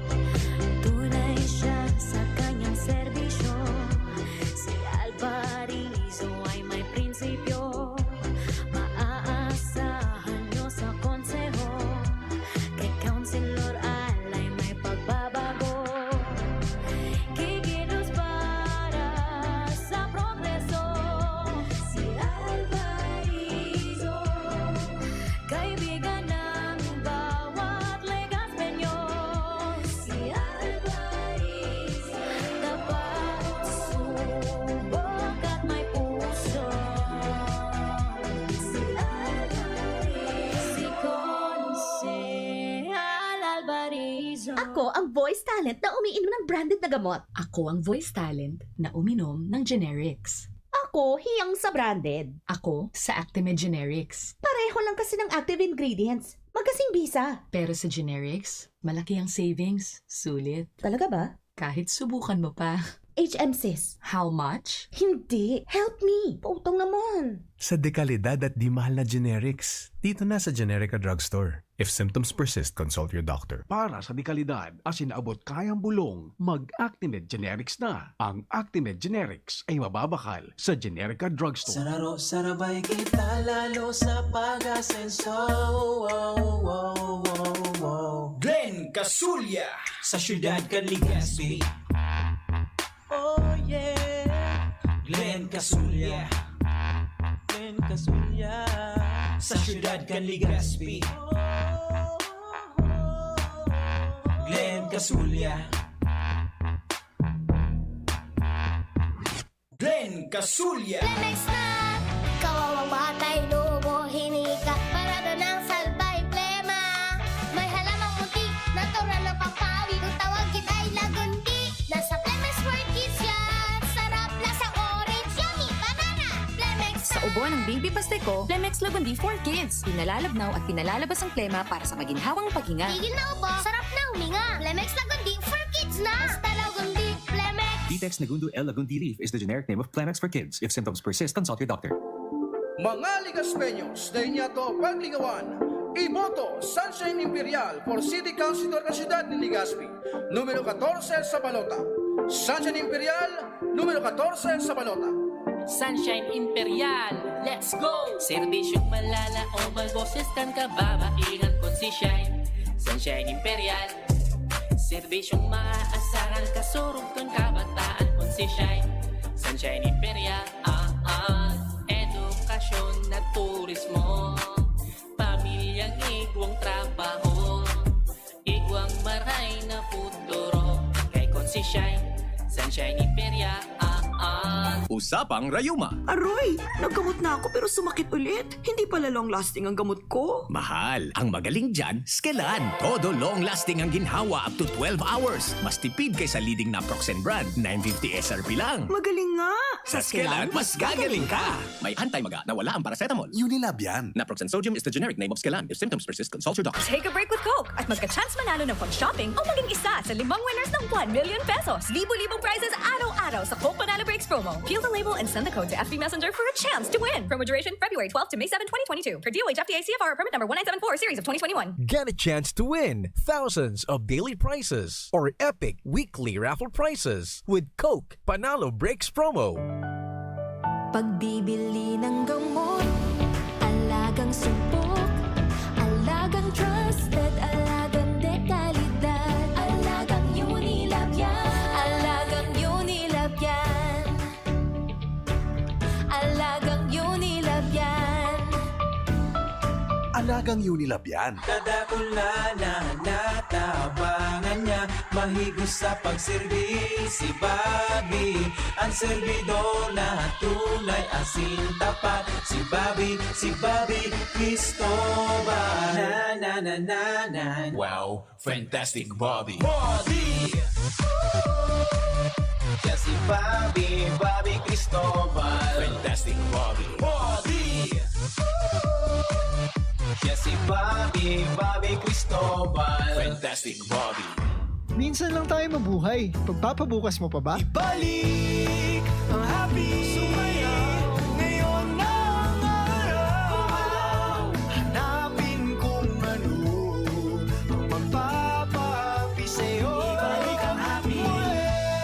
Tunay siya sa kanyang serbisyo. Si Alvarizo ay may prinsipyo. Maaasahan nyo sa konseho. Kay Councilor Al ay may pagbabago. Kikilos para sa progreso. Si Alvarizo, kaibigan ng bawat Legaspenyo. Si Alvarizo, tapat, subok at may puso. Si Alvarizo, si Consehal Alvarizo. Ako ang voice talent na umiinom ng branded na gamot. Ako ang voice talent na uminom ng generics. Ako, hiyang sa branded. Ako sa Actimel Generics. Pareho lang kasi ng active ingredients. Magkasing bisa. Pero sa generics, malaki ang savings. Sulit. Talaga ba? Kahit subukan mo pa. HM sis. How much? Hindi. Help me. Pautang naman. Sa dekalidad at di mahal na generics, dito na sa Generica Drugstore. If symptoms persist, consult your doctor. Para sa dekalidad, asin abot kayang bulong, mag-Actimel Generics na. Ang Actimel Generics ay mababakal sa Generica Drugstore. Sararo, sarabay kita lalo sa pag-asenso. Glenn Casulya Sa syudad kan Legazpi. Oh yeah. Glenn Casulya. Glenn Casulya. Sa syudad kan Legazpi. Glenn Casulya. Glenn Casulya. Lemex na! Kawawang batay, lubo, hinika. Parada ng salbay, plema. May halamang munti, natural na pampawi. Kung tawagin ay lagundi. Nasa Plemex for Kids yan. Sarap na sa orange, yummy, banana. Plemex na! Sa ubo ng Baby Pasteco, Plemex Lagundi for Kids. Pinalalabnaw at pinalalabas ang plema para sa maginhawang paghinga. Tigil na ubo, sarap na huminga. Plemex Lagundi for Kids na! Basta Lagundi, Plemex. Vitex Negundo L. Lagundi Leaf is the generic name of Plemex for kids. If symptoms persist, consult your doctor. Mga Ligaspeños na inyato pagligawan, iboto Sunshine Imperial for City Councilor ng Siyudad ni Legazpi, numero 14 sa balota. Sunshine Imperial, numero 14 sa balota. Sunshine Imperial, let's go! Serbisyong malala o malboses kan kababaihan kon si Shine. Sunshine Imperial, serbisyong maaasaran kasurog kan kabataan kon si Shine. Sunshine Imperial, edukasyon na turismo, pamilyang igwang trabaho, igwang maray na futuro. Kay kon si Shine, Sunshine Imperial, Usapang Rayuma. Aroy, naggamot na ako pero sumakit ulit. Hindi pala long-lasting ang gamot ko. Mahal. Ang magaling dyan, Skelan. Todo long-lasting ang ginhawa up to 12 hours. Mas tipid kaysa leading naproxen brand. 950 SRP lang. Magaling nga. Sa Skelan, mas gagaling ka. May anti-maga na wala ang paracetamol. Unilab yan. Naproxen sodium is the generic name of Skelan. If symptoms persist, consult your doctor. Take a break with Coke at magka-chance manalo ng pang-shopping o maging isa sa 5 winners ng 1 million pesos. Libo-libong prizes araw-araw sa Coke Panalo Breaks promo. Peel the label and send the code to FB Messenger for a chance to win. Promo duration February 12 to May 7, 2022. For DOH FTA CFR permit number 1974 series of 2021. Get a chance to win thousands of daily prizes or epic weekly raffle prizes with Coke Panalo Breaks promo. Pagbibili ng gamot, alagang sumpok, alagang trusted, alagang dekalidad, alagang Unilab yan, alagang Unilab yan, alagang Unilab yan. Alagang Unilab yan. Kadakula na natabangan niya, mahigos sa pagservis si Bobby. Ang servidor na tunay asin tapat, si Bobby Cristobal. Na na na na na. Wow, fantastic Bobby. Yes, si Bobby Cristobal. Fantastic Bobby. Yes, si Bobby Cristobal. Fantastic Bobby. Minsan lang tayo mabuhay. Pagpapabukas mo pa ba? Ibalik ang happy. Sumayaw ngayon na ang araw. Hanapin kung ano ang magpapahappy sa'yo. Ibalik ang happy. More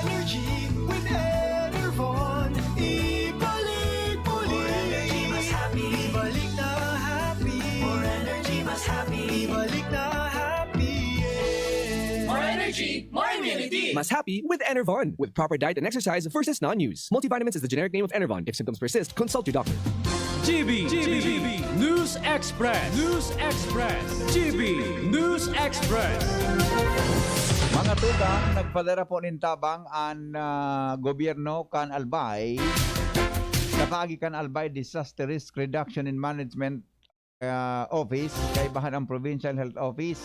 energy with Enervon. Ibalik muli. More energy mas happy. Ibalik na happy. More energy mas happy. Ibalik na happy. More energy, more immunity. Mas happy with Enervon. With proper diet and exercise versus non-use. Multivitamins is the generic name of Enervon. If symptoms persist, consult your doctor. GB News Express. GB News Express. Mga tugang, nagpadara po nintabang ang gobyerno kan Albay sa paagi kan Albay Disaster Risk Reduction and Management Office, kaibahan ang Provincial Health Office,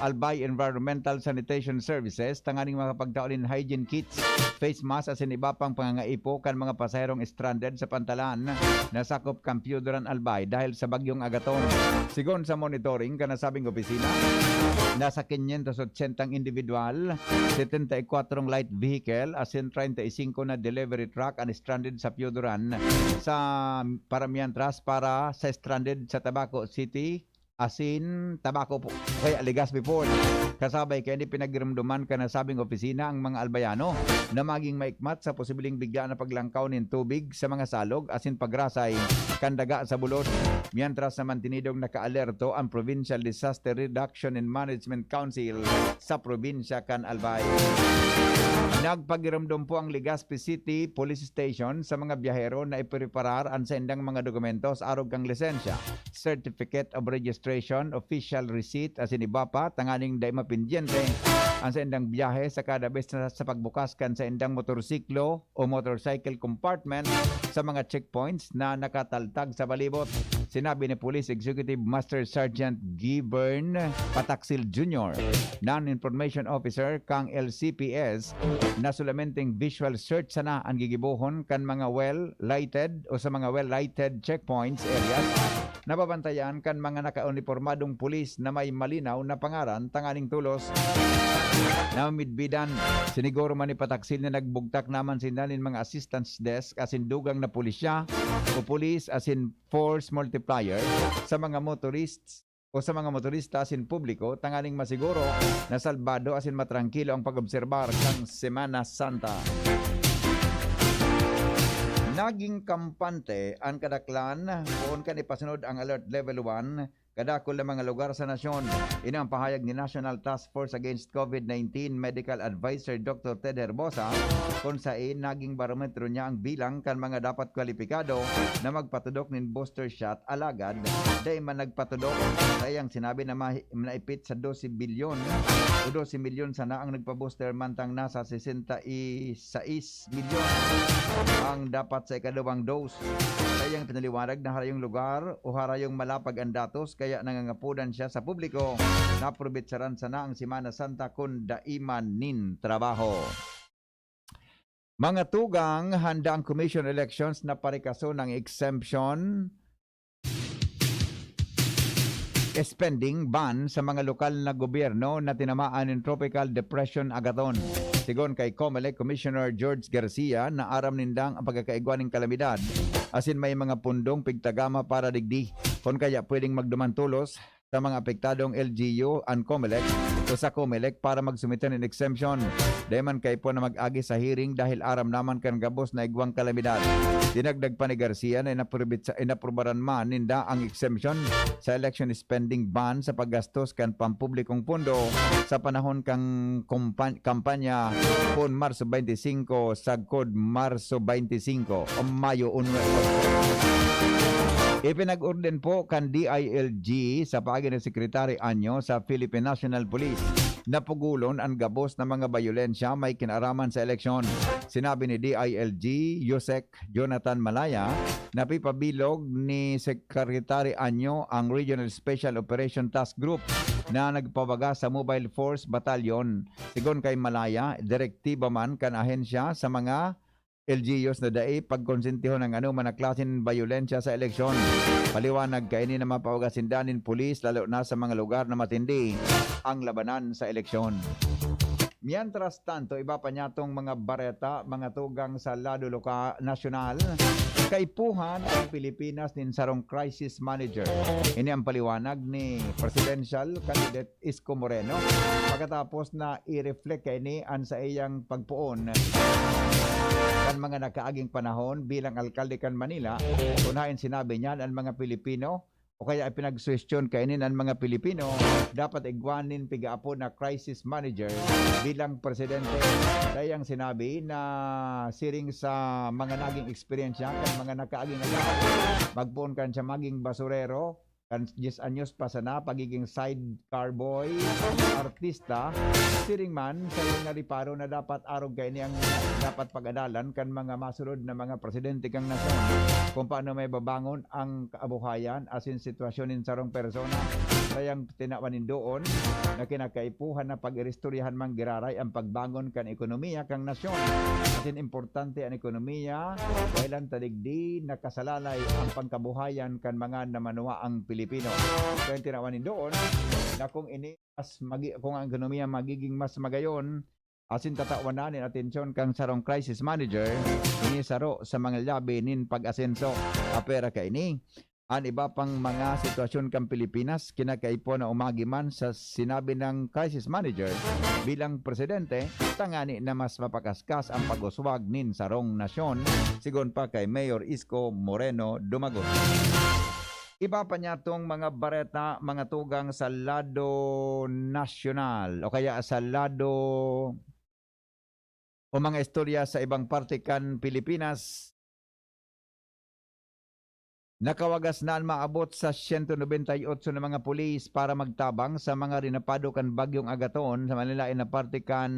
Albay Environmental Sanitation Services, tanganing makapagtaulin hygiene kits, face mask asin iba pang pangangaipo kan mga pasaherong stranded sa pantalan na sakop Kampiudoran Albay dahil sa bagyong Agaton. Sigon sa monitoring kanasabing opisina, nasa 580 individual, 74 light vehicle asin 35 na delivery truck ang stranded sa Piudoran sa Paramiantras para sa stranded sa Tabaco City asin Tabaco po kay Legazpi Port. Kasabay kaya ni pinagramduman ka na sabing opisina ang mga albayano na maging maikmat sa posibleng bigla na paglangkaw ng tubig sa mga salog asin pagrasay kandaga sa bulod. Mientras naman tinidong nakaalerto ang Provincial Disaster Reduction and Management Council sa probinsya kan Albay. Nagpagiramdom po ang Legazpi City Police Station sa mga biyahero na ipreparar ang sendang mga dokumentos arog kang lisensya, certificate of registration, official receipt asin iba pa tanganing day mapindyente ang sendang biyahe sa kada bes na sa pagbukas kan sa endang motorsiklo o motorcycle compartment sa mga checkpoints na nakataltag sa balibot. Sinabi ni Police Executive Master Sergeant Gibern Pataksil Jr., Non-Information Officer kang LCPS, na sulamenteng visual search sana ang gigibuhon kan mga well-lighted o sa mga well-lighted checkpoints areas nababantayan kan mga nakauniformadong pulis na may malinaw na pangaran tanganing tulos na midbidan. Siniguro man ni Pataksil na nagbugtak naman sinalin mga assistance desk asin dugang na pulisya o pulis asin force multiplier sa mga motorists o sa mga motorista asin publiko tangaling masiguro na salbado asin matrangkilo ang pag-obserbar kang Semana Santa. Naging kampante ang kadaklan kung kan ipasunod ang Alert Level 1 kadakol na mga lugar sa nasyon. Ina ang pahayag ni National Task Force Against COVID-19 Medical Advisor Dr. Ted Herbosa kung saan naging barometro niya ang bilang kan mga dapat kwalipikado na magpatudok nin booster shot alagad dahil man nagpatudok. Sayang sinabi na naipit sa 12 bilyon o 12 milyon sana ang nagpa-booster mantang nasa 66 milyon ang dapat sa ikadawang dose. Sayang pinaliwanag na harayong lugar o harayong malapag ang datos kaya nangangapunan siya sa publiko na probitsaran sana ang Semana Santa kung daiman nin trabaho. Mga tugang, handa ang Commission Elections na parikaso ng exemption spending ban sa mga lokal na gobyerno na tinamaan ng Tropical Depression Agaton. Sigon kay COMELEC Commissioner George Garcia na aram nindang ang pagkakaigwan ng kalamidad asin may mga pundong pigtagama para digdi kung kaya pwedeng magdumantulos sa mga apektadong LGU and COMELEC o sa COMELEC para magsumite ng exemption. Dayman kay po na mag-agi sa hearing dahil aram naman kan gabos na igwang kalamidad. Dinagdag pa ni Garcia na inaprubaran man ninda ang exemption sa election spending ban sa paggastos kan pampublikong pundo sa panahon kang kampanya kung Marso 25 sagkod Marso 25 o Mayo 1. Ipinag-orden po kan DILG sa paagi ng Secretary Anyo sa Philippine National Police na pugulon ang gabos na mga bayolensya may kinaraman sa eleksyon. Sinabi ni DILG Yusek Jonathan Malaya na pipabilog ni Secretary Anyo ang Regional Special Operation Task Group na nagpabaga sa Mobile Force Battalion. Sigon kay Malaya, direktiba man kan ahensya sa mga LGUs na dae pagkonsentihon ng anuman na klasen bayolensya sa eleksyon. Paliwanag kaini na mapawagasindanin pulis lalo na sa mga lugar na matindi ang labanan sa eleksyon. Mientras tanto, iba pa niya tong mga bareta, mga tugang sa lado nasyonal, kaipuhan ang Pilipinas nin sarong crisis manager. Ini ang paliwanag ni Presidential Candidate Isko Moreno pagkatapos na i-reflect kaini an sa iyang pagpuon kan mga nakaaging panahon bilang alkalde kan Manila. Unahin sinabi niya ang mga Pilipino o kaya pinag-suwestiyon kainin ang mga Pilipino dapat igwanin pigaapon na crisis manager bilang presidente. Kayang sinabi na siring sa mga naging eksperyensya kan mga nakaaging magpuon kan siya maging basurero kan 10 anyos pa sana pagiging sidecar boy, artista, siring man sa iyong nariparo na dapat arog kay niyang dapat pag-adalan kan mga masunod na mga presidente kang nasyon kung paano may babangon ang kaabuhayan asin sitwasyonin sarong persona. Kayang tinawanin doon na kinakaipuhan na pag-iristoryahan mang giraray ang pagbangon kan ekonomiya kang nasyon. Asin importante ang ekonomiya kailan tadigdi nakasalalay ang pangkabuhayan kan mga namanuwa ang Pilipino. Kaya tinawanin doon na kung kung ang ekonomiya magiging mas magayon, asin tatawanan in atensyon kang sarong crisis manager, ini saro sa mga labi nin pag-asenso. Apera ka ini, ang iba pang mga sitwasyon kang Pilipinas, kinakaipo na umagiman sa sinabi ng crisis manager bilang presidente, tangani na mas mapakaskas ang pag-uswag nin sarong nasyon, sigon pa kay Mayor Isko Moreno Dumagon. Iba pa niya itong mga bareta, mga tugang sa lado nasyonal o kaya sa lado o mga istorya sa ibang parte kan Pilipinas. Nakawagas na maabot sa 198 na mga pulis para magtabang sa mga rinapado kan bagyong Agaton sa Manilain na parte kan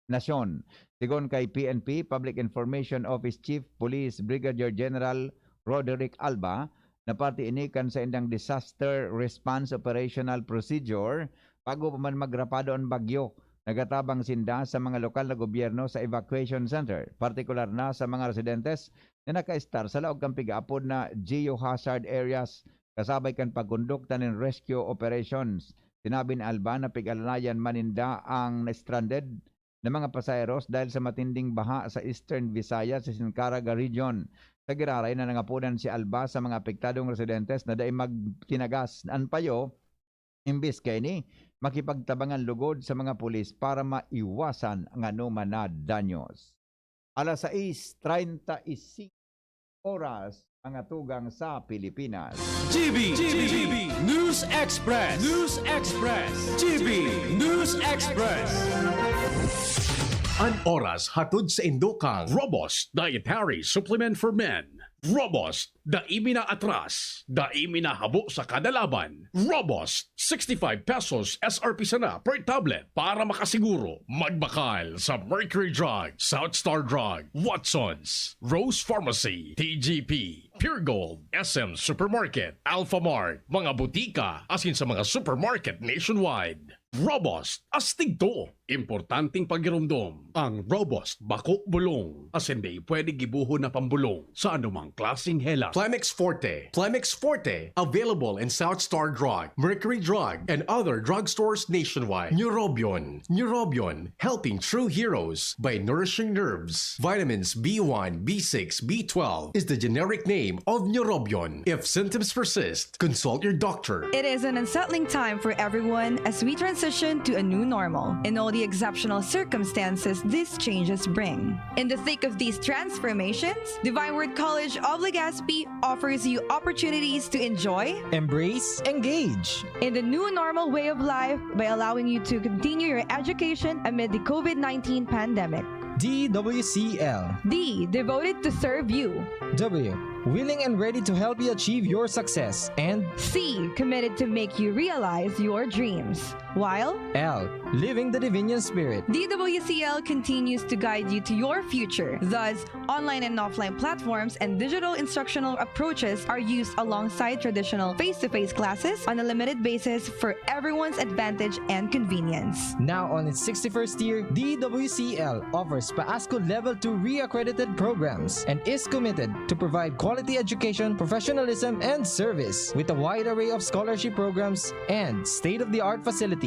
nasyon. Sigon kay PNP, Public Information Office Chief Police Brigadier General Roderick Alba, na parte ini kan sa indang Disaster Response Operational Procedure bago pa man magrapado ang bagyo. Nagatabang sinda sa mga lokal na gobyerno sa evacuation center, partikular na sa mga residentes na naka-star sa laog kang pigaapod na geohazard areas kasabay kan pagkondukta ng rescue operations. Sinabi ni Alba na pig-alalayan maninda ang stranded na mga pasayeros dahil sa matinding baha sa Eastern Visayas sa Sincaraga Region. Sa giraray na nangapunan si Alba sa mga apektadong residentes na daig magtinagas ang payo, imbis kay ni makipagtabangan lugod sa mga pulis para maiwasan ang anuman na danyos. Alas 6:35 oras mga tugang sa Pilipinas. GB News Express. GB News Express. An oras hatod sa indukang Robust Dietary Supplement for Men. Robust, daimi na atras, daimi na habo sa kada laban. Robust, 65 pesos SRP sana per tablet para makasiguro. Magbakal sa Mercury Drug, South Star Drug, Watsons, Rose Pharmacy, TGP, Pure Gold, SM Supermarket, Alpha Mart, mga butika, asin sa mga supermarket nationwide. Robust, astig to. Importanteng pagirumdom. Ang Robust Bako Bulong. Asin may pwede gibuho na pambulong sa anumang klaseng hela. Plemix Forte. Plemix Forte. Available in South Star Drug, Mercury Drug, and other drugstores nationwide. Neurobion. Neurobion. Helping true heroes by nourishing nerves. Vitamins B1, B6, B12 is the generic name of Neurobion. If symptoms persist, consult your doctor. It is an unsettling time for everyone as we transition to a new normal and all the exceptional circumstances these changes bring. In the thick of these transformations, Divine Word College of Legazpi offers you opportunities to enjoy, embrace, engage in the new normal way of life by allowing you to continue your education amid the COVID-19 pandemic. DWCL. D, devoted to serve you. W, willing and ready to help you achieve your success. And C, committed to make you realize your dreams. While L, living the Divinian spirit. DWCL continues to guide you to your future. Thus, online and offline platforms and digital instructional approaches are used alongside traditional face-to-face classes on a limited basis for everyone's advantage and convenience. Now on its 61st year, DWCL offers PAASCO Level 2 re-accredited programs and is committed to provide quality education, professionalism, and service with a wide array of scholarship programs and state-of-the-art facilities.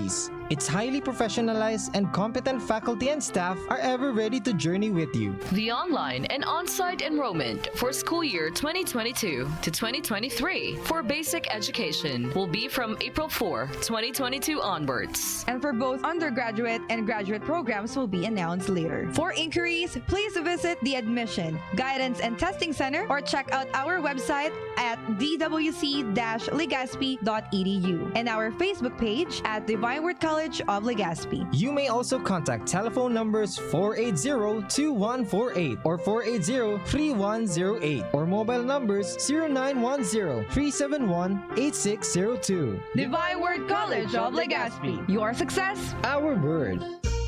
Its highly professionalized and competent faculty and staff are ever ready to journey with you. The online and on-site enrollment for school year 2022 to 2023 for basic education will be from April 4, 2022 onwards. And for both undergraduate and graduate programs will be announced later. For inquiries, please visit the Admission, Guidance and Testing Center or check out our website at dwc-legazpi.edu and our Facebook page at Divine Word College of Legazpi. You may also contact telephone numbers 480-2148 or 480-3108 or mobile numbers 0910-371-8602. Divine Word College of Legazpi. Your success, our word.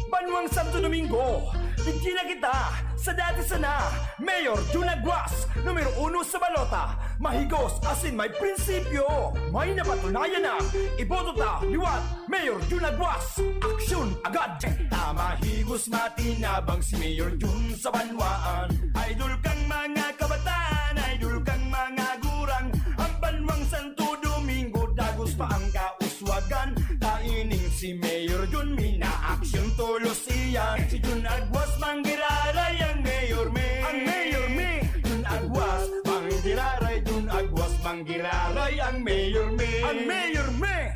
Banwang Santo Domingo, bigyan na kita sa dati sana. Mayor Jun Aguas, numero 1 sa balota. Mahigos asin may prinsipyo. May napatunayan na, iboto ta, liwat. Mayor Jun Aguas, aksyon agad. Tama higos matinabang si Mayor Jun sa banwaan. Idol kang mga kabataan, idol kang mga gurang. Ang Banwang Santo Domingo, dagos pa ang kauswagan. Taining si Mayor Jun, mina-aksyon tulos iyan. Si Jun Aguas, manggiraray ang Mayor Me. Ang Mayor Me, Jun Aguas, manggiraray. Jun Aguas, manggiraray ang Mayor Me. Ang Mayor Me.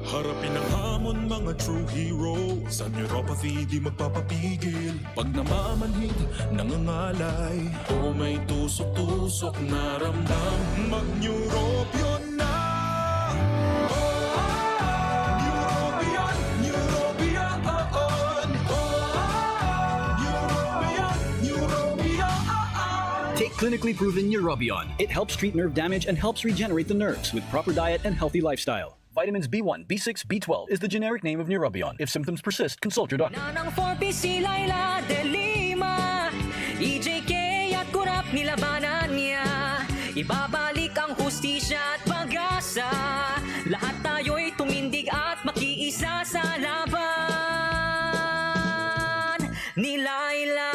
Harapin ang hamon, mga true hero. Sa neuropathy di magpapapigil. Pag namamanhid, nangangalay, o may tusok-tusok na ramdam, mag-neurobion na. Take clinically proven Neurobion. It helps treat nerve damage and helps regenerate the nerves with proper diet and healthy lifestyle. Vitamins B1, B6, B12 is the generic name of Neurobion. If symptoms persist, consult your doctor. Nanang 4P si Laila de Lima, EJK at kurap nilabanan niya. Ibabalik ang hustisya at pag-asa. Lahat tayo'y tumindig at makiisa sa laban ni Laila.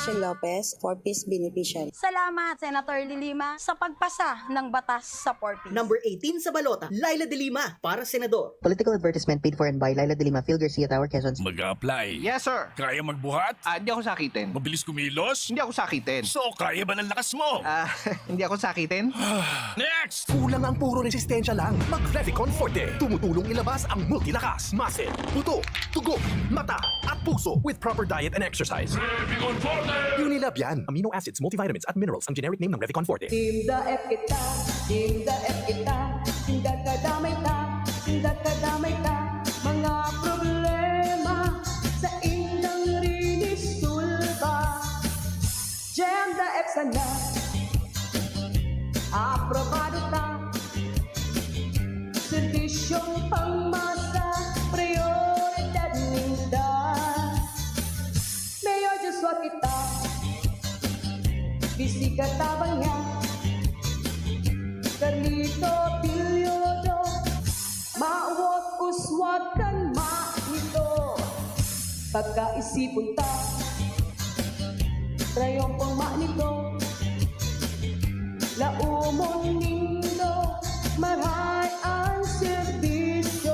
Lopez, 4Ps beneficiary. Salamat, Senator De Lima, sa pagpasa ng batas sa 4Ps. Number 18 sa balota, Laila De Lima, para senador. Political advertisement paid for and by Laila De Lima, Phil Garcia Tower, Quezon City. Mag-a-apply. Yes, sir. Kaya magbuhat? Hindi ako sakitin. Mabilis kumilos? Hindi ako sakitin. So, kaya ba ng lakas mo? Hindi ako sakitin. Next! Kulang ang puro resistensya lang. Mag-Revicon Forte. Tumutulong ilabas ang multilakas, muscle, buto, tugo, mata, at puso with proper diet and exercise. Revicon Forte! Unilab yan. Amino acids, multivitamins at minerals ang generic name ng Revicon Forte. Tinda F kita, tinda F kita, tinda kadamay ta, tinda kadamay ta, mga problema sa indang rinisulba. Jam the F sana, aprobado ta, sertisyong pangmasa, prioridad ninda. Mayor Joshua kita, bisika tabang niya, Carlito Pilyodo, mawag uswag kan nito. Pagkaisipon ta, trayong pang nito, laumon nindo, maray ang serbisyo.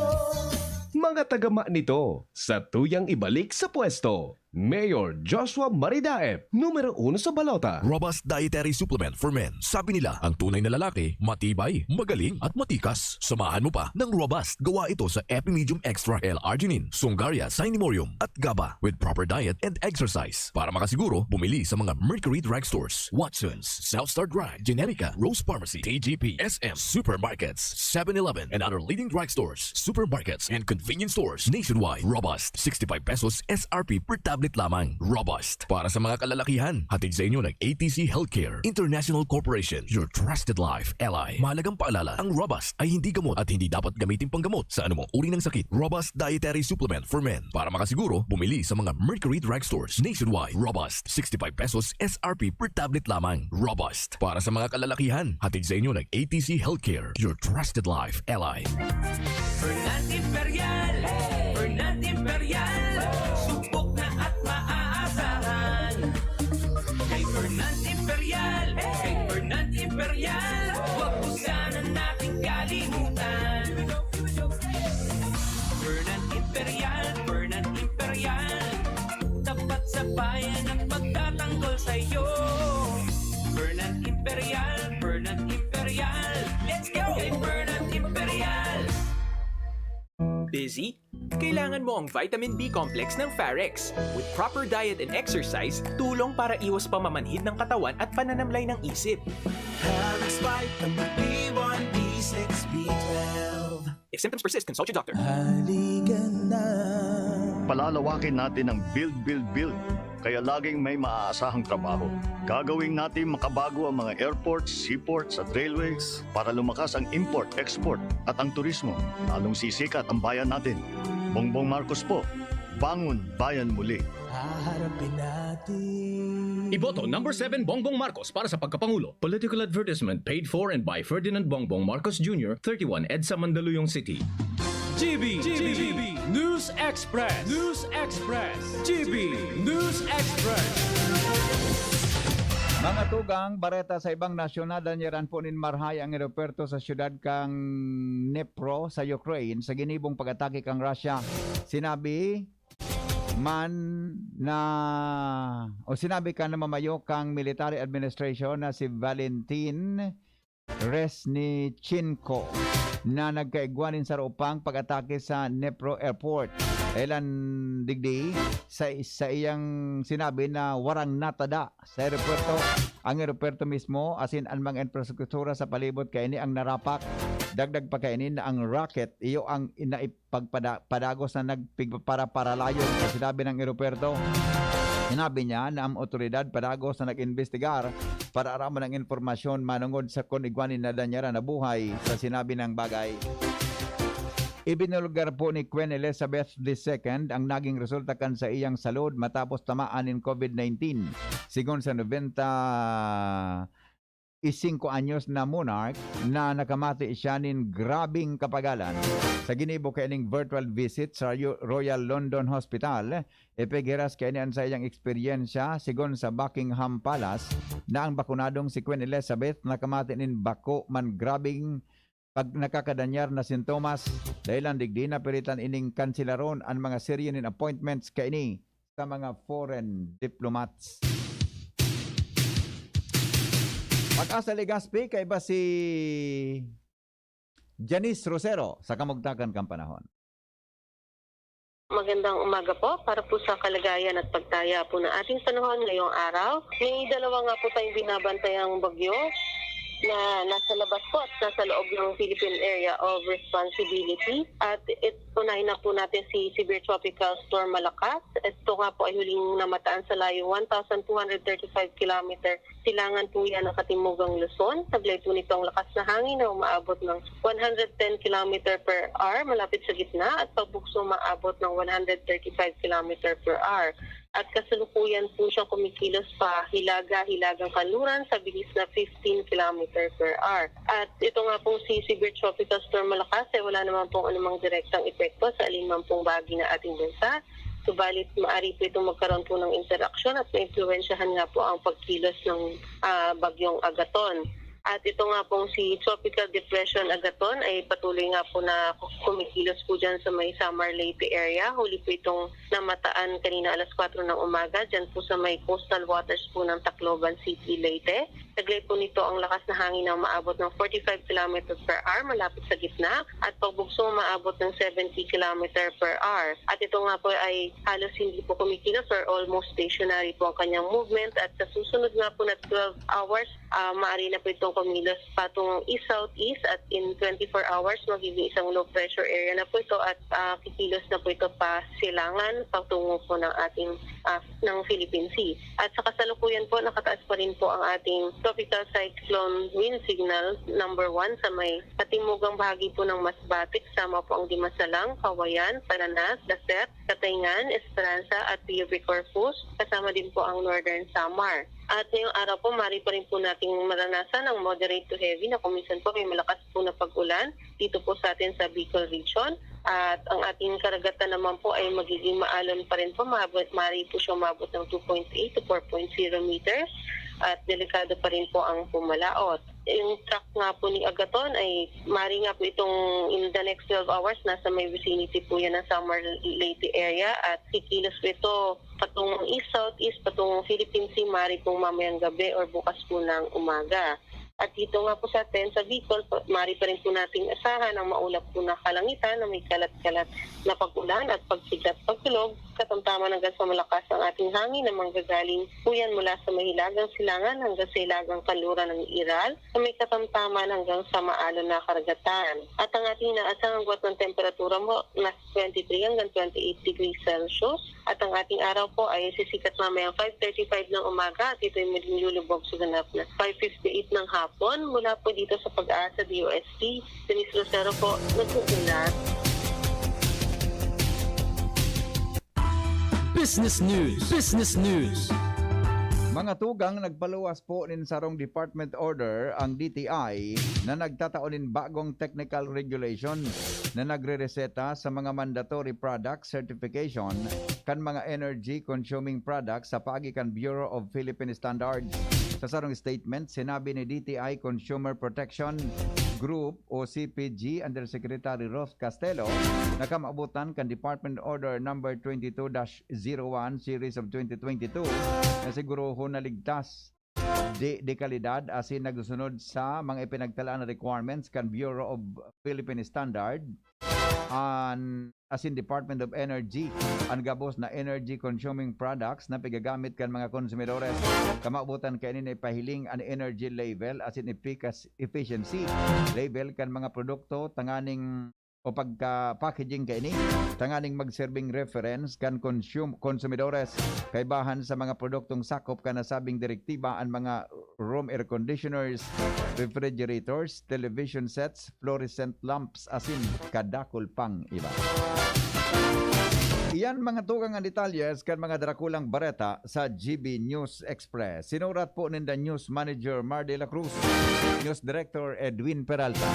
Mga tagama nito, sa tuyang ibalik sa pwesto, Mayor Joshua Maridaep, numero 1 sa balota. Robust Dietary Supplement for Men. Sabi nila, ang tunay na lalaki, matibay, magaling at matikas. Samahan mo pa ng Robust. Gawa ito sa Epimedium Extra L-Arginine, Sungaria Cinnamomum at GABA with proper diet and exercise. Para makasiguro, bumili sa mga Mercury Drugstores, Watson's, Southstar Drug, Generica, Rose Pharmacy, TGP, SM, Supermarkets, 7-Eleven, and other leading drugstores, supermarkets, and convenience stores nationwide. Robust, 65 pesos SRP per tablet lamang. Robust. Para sa mga kalalakihan, hatid sa inyo ng ATC Healthcare International Corporation, your trusted life ally. Mahalagang paalala, ang Robust ay hindi gamot at hindi dapat gamitin panggamot sa anumang uri ng sakit. Robust Dietary Supplement for Men. Para makasiguro, bumili sa mga Mercury Drugstores nationwide. Robust, 65 pesos SRP per tablet lamang. Robust. Para sa mga kalalakihan, hatid sa inyo ng ATC Healthcare, your trusted life ally. Fernand Imperial, Fernand Imperial, subok na at maaasahan. Kay Fernand Imperial, kay Fernand Imperial, huwag mo sana nating kalimutan. Fernand Imperial, Fernand Imperial, tapat sa bayan ang pagtatanggol sa'yo. Fernand Imperial, Fernand Imperial, let's go! Kay Fernand Imperial. Busy? Kailangan mo ang vitamin B complex ng Farex. With proper diet and exercise, tulong para iwas pamamanhid ng katawan at pananamlay ng isip. Farex Vitamin B1, B6, B12. If symptoms persist, consult your doctor. Halika na. Palalawakin natin ang build, kaya laging may maaasahang trabaho. Gagawin natin makabago ang mga airports, seaports at railways para lumakas ang import, export at ang turismo. Lalong sisikat ang bayan natin. Bongbong Marcos po, bangon bayan muli. Haharapin natin. Iboto number 7 Bongbong Marcos para sa pagkapangulo. Political advertisement paid for and by Ferdinand Bongbong Marcos Jr., 31 EDSA Mandaluyong City. GB News Express. News Express. GB News Express. Mga tugang, bareta sa ibang nasyonal, danyeran po nin marhay ang aeroperto sa syudad kang Dnipro sa Ukraine sa ginibong pag-atake kang Russia. Sinabi ka na mamayo kang military administration na si Valentin Resnichenko na nagkaigwanin sa upang pag-atake sa Dnipro Airport. Elan digdi sa iyang sinabi na warang natada sa aeroporto. Ang aeroporto mismo asin ang mga infrastruktura sa palibot kay ini ang narapak. Dagdag pa kay ini na ang rocket iyo ang inaipagpadagos na nagpigpara-paralayon sa sinabi ng aeroporto. Sinabi niya na ang otoridad padagos na nag-investigar para araman ng informasyon manungod sa kunigwanin na danyara na buhay sa sinabi ng bagay. Ibinulgar po ni Queen Elizabeth II ang naging resulta kan sa iyang salud matapos tamaan ng COVID-19. Sigon sa 95 anyos na monarch na nakamati siya nin grabing kapagalan. Sa ginibo kay ning virtual visit sa Royal London Hospital, epigiras kay niyan sa iyang eksperyensya sigon sa Buckingham Palace na ang bakunadong si Queen Elizabeth nakamati nin bako man grabing pag nakakadanyar na sintomas dahilan digdi na pilitan ining kansilaron ang mga Syrian appointments kay ini sa mga foreign diplomats. Pag-asa Legazpi kay ba si Janice Rosero sa kamugtakan kang panahon. Magandang umaga po para po sa kalagayan at pagtaya po ng ating panahon ngayong araw. May dalawa nga po tayong binabantayang bagyo na nasa labas po at nasa loob ng Philippine Area of Responsibility. At unahin na po natin si Severe Tropical Storm Malakas. Ito nga po ay huling namataan sa layo 1,235 km. Silangan po yan ng Katimugang Luzon. Sablay po nito ang lakas na hangin na umaabot ng 110 km per hour malapit sa gitna at pagbukso umaabot ng 135 km per hour. At kasalukuyan po siyang kumikilos pa hilagang kanluran sa bilis na 15 km per hour. At ito nga pong si Severe Tropical Storm Malakas ay wala naman pong anumang direktang epekto sa alinman pong bahagi ng ating bansa. Subalit maaari po itong magkaroon po ng interaksyon at maimpluwensyahan nga po ang pagkilos ng bagyong Agaton. At ito nga pong si Tropical Depression Agaton ay patuloy nga po na kumikilos po dyan sa may Samar Leyte area. Huli po itong namataan kanina alas 4 ng umaga dyan po sa may coastal waters po ng Tacloban City, Leyte. Taglay po nito ang lakas na hangin na umaabot ng 45 km per hour malapit sa gitna at pagbugso umaabot ng 70 km per hour. At ito nga po ay halos hindi po kumikilos or almost stationary po ang kanyang movement at sa susunod nga po na 12 hours, maaari na po itong kumilos patungong east-southeast at in 24 hours magiging isang low pressure area na po ito at kikilos na po ito pa silangan patungo po ng ating ng Philippine Sea. At sa kasalukuyan po nakataas pa rin po ang ating tropical cyclone wind signal number 1 sa may katimugang bahagi po ng Masbate, kasama po ang Dimasalang, Kawayan, Paranas, Daset, Katayngan, Esperanza at Pio Corpus, kasama din po ang Northern Samar. At ngayong araw po, maaari pa rin po nating maranasan ng moderate to heavy na kuminsan po may malakas po na pag-ulan dito po sa atin sa Bicol region. At ang ating karagatan naman po ay magiging maalon pa rin po. Maaari po siya umabot ng 2.8 to 4.0 meters at delikado pa rin po ang pumalaot. Yung track nga po ni Agaton ay maaari nga po itong in the next 12 hours nasa may vicinity po yan ng Samar Leyte area at kikilos po ito patungong east-southeast, patungong Philippine Sea, maaari pong mamayang gabi or bukas po ng umaga. At dito nga po sa atin sa Bicol, maaari pa rin po nating asahan ang maulap po na kalangitan na may kalat-kalat na pag-ulan at pagsigat pagtulog, katamtaman hanggang sa malakas ang ating hangin na manggagaling po yan mula sa mahilagang silangan hanggang sa hilagang kanluran ng Iral na may katamtaman hanggang sa maalon na karagatan. At ang ating inaasahang buwat ng temperatura mo na 23 hanggang 28 degrees Celsius at ang ating araw po ay sisikat mamayang 5:35 ng umaga at ito ay maging lulubog sa ganap na 5:58 ng hapon mula po dito sa Pag-asa DOST. Denise Rosero po, nag-uulat. Business News. Business News. Mga tugang nagpaluwas po nin sarong department order ang DTI na nagtataonin bagong technical regulation na nagre-reseta sa mga mandatory product certification kan mga energy consuming products sa pagikan Bureau of Philippine Standards. Sa sarong statement, sinabi ni DTI Consumer Protection Group o CPG Undersecretary Ross Castelo na kamabutan kan Department Order number 22-01 series of 2022 na siguro naligtas de kalidad asin nagsunod sa mga ipinagtalaan na requirements kan Bureau of Philippine Standard asin Department of Energy ang gabos na energy consuming products na pigagamit kan mga konsumidores kamabutan kainin ay pahiling an energy label asin efficiency label kan mga produkto tanganing o pagka-packaging kaini tanganing mag-serving reference kan konsumidores kaibahan sa mga produktong sakop kan nasabing direktiba ang mga room air conditioners, refrigerators, television sets, fluorescent lamps asin kadakol pang iba. Iyan mga tugang ang detalyes kan mga darakulang bareta sa GB News Express. Sinurat po ninda News Manager Mar de la Cruz, News Director Edwin Peralta.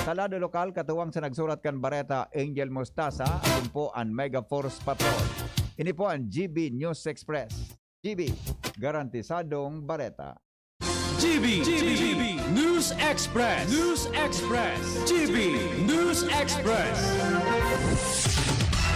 Sa lado lokal, katuwang sa nagsurat kan bareta Angel Mostaza, at po ang Mega Force Patrol. Ini po ang GB News Express. GB, garantisadong bareta. GB News Express. News Express. GB News Express.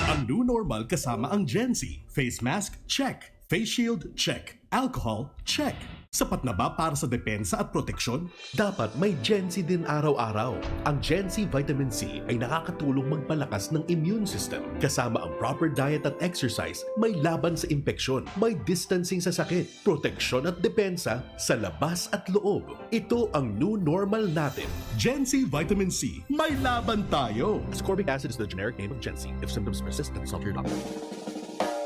Ang new normal kasama ang Gen Z. Face mask? Check. Face shield? Check. Alcohol? Check. Sapat na ba para sa depensa at proteksyon? Dapat may Gen-C din araw-araw. Ang Gen-C Vitamin C ay nakakatulong magpalakas ng immune system. Kasama ang proper diet at exercise, may laban sa impeksyon, may distancing sa sakit, proteksyon at depensa sa labas at loob. Ito ang new normal natin. Gen-C Vitamin C. May laban tayo! Ascorbic acid is the generic name of Gen-C. If symptoms persist, consult your doctor.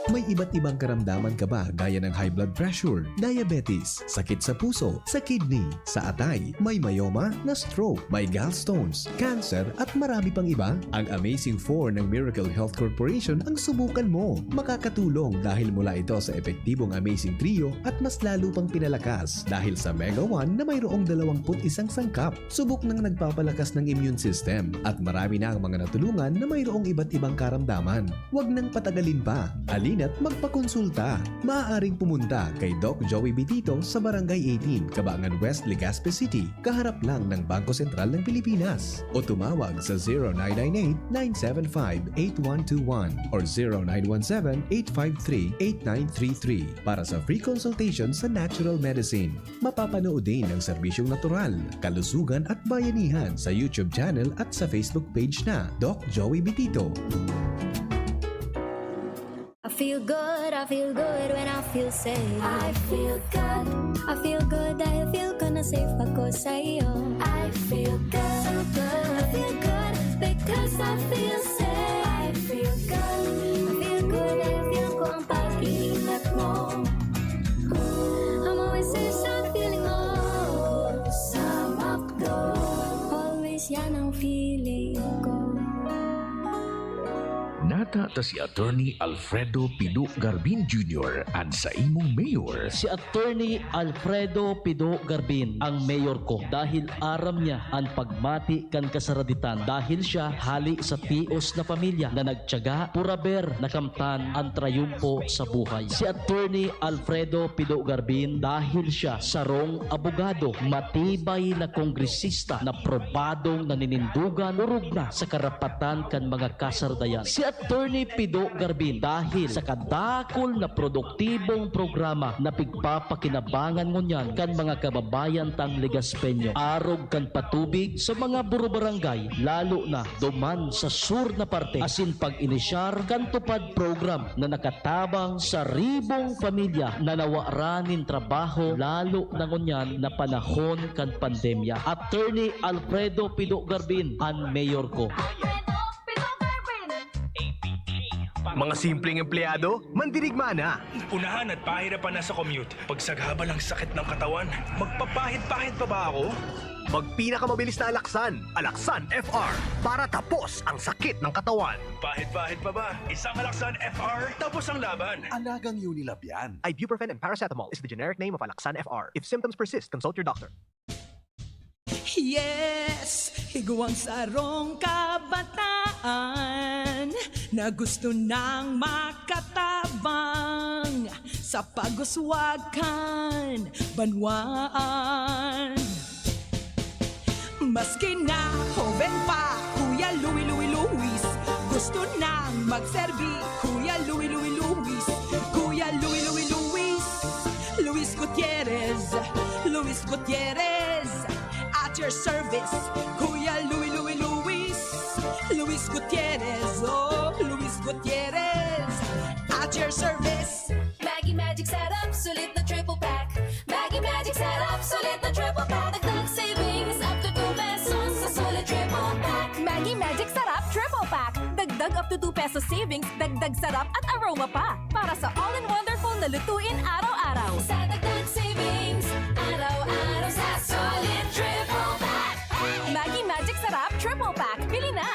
May iba't ibang karamdaman ka ba gaya ng high blood pressure, diabetes, sakit sa puso, sa kidney, sa atay, may myoma, na stroke, may gallstones, cancer at marami pang iba? Ang Amazing 4 ng Miracle Health Corporation ang subukan mo. Makakatulong dahil mula ito sa epektibong Amazing Trio at mas lalo pang pinalakas dahil sa Mega 1 na mayroong 21 sangkap. Subok ng nagpapalakas ng immune system at marami na ang mga natulungan na mayroong iba't ibang karamdaman. Huwag nang patagalin pa. At magpakonsulta. Maaaring pumunta kay Doc Joey Bitito sa Barangay 18, Cabangan West, Legazpi City, kaharap lang ng Bangko Sentral ng Pilipinas. O tumawag sa 0998-975-8121 or 0917-853-8933 para sa free consultation sa natural medicine. Mapapanood din ang serbisyong natural, kalusugan at bayanihan sa YouTube channel at sa Facebook page na Doc Joey Bitito. I feel good when I feel safe. I feel good dahil feel ko na safe ako sa'yo. I feel good, so good. I feel good because I feel safe. I feel good dahil feel ko ang pag-iingat mo. I'm always safe sa feeling mo. Sa McDo, always yan ang feeling ko. Nata ta si Attorney Alfredo Pido Garbin Jr. at sa imong mayor. Si Attorney Alfredo Pido Garbin ang mayor ko dahil aram niya ang pagmati kan kasaraditan dahil siya hali sa tios na pamilya na nagtiyaga puraber nakamtan ang trayumpo sa buhay. Si Attorney Alfredo Pido Garbin dahil siya sarong abogado, matibay na kongresista na probadong naninindugan urog na sa karapatan kan mga kasardayan. Si Attorney Pido Garbin dahil sa kadakol na produktibong programa na pigpapakinabangan ngunyan kan mga kababayan tang Legazpeño. Arog kan patubig sa mga buro-barangay lalo na duman sa sur na parte asin pag-inisyar kan tupad program na nakatabang sa ribong pamilya na nawaranin trabaho lalo na ngunyan na panahon kan pandemya. Attorney Alfredo Pido Garbin ang mayor ko. Mga simpleng empleyado, mandirigma na. Unahan at pahirapan na sa commute. Pagsagaba ng sakit ng katawan, magpapahid-pahid pa ba ako? Magpinakamabilis na Alaksan, Alaksan FR, para tapos ang sakit ng katawan. Pahid-pahid pa ba? Isang Alaksan FR, tapos ang laban. Alagang Unilab yan. Ibuprofen and paracetamol is the generic name of Alaksan FR. If symptoms persist, consult your doctor. Yes, higuang sarong kabataan na gusto nang makatabang sa pag-uswagan banwaan. Maski na joven pa, Kuya Luis, gusto nang magserbi, Kuya Luis, Kuya Luis Gutierrez, at your service, Kuya Luis Gutierrez, oh, Luis Gutierrez, at your service. Maggie Magic Setup, sulit na triple pack. Maggie Magic Setup, sulit na triple pack. Dagdag savings up to 2 pesos sa sulit triple pack. Maggie Magic Setup triple pack. Dagdag up to 2 pesos savings, dagdag sarap at aroma pa. Para sa all-in-wonderful na lutuin araw-araw. Sa dagdag savings, araw-araw sa sulit triple pack. Maggie Magic Setup triple pack. Bili na!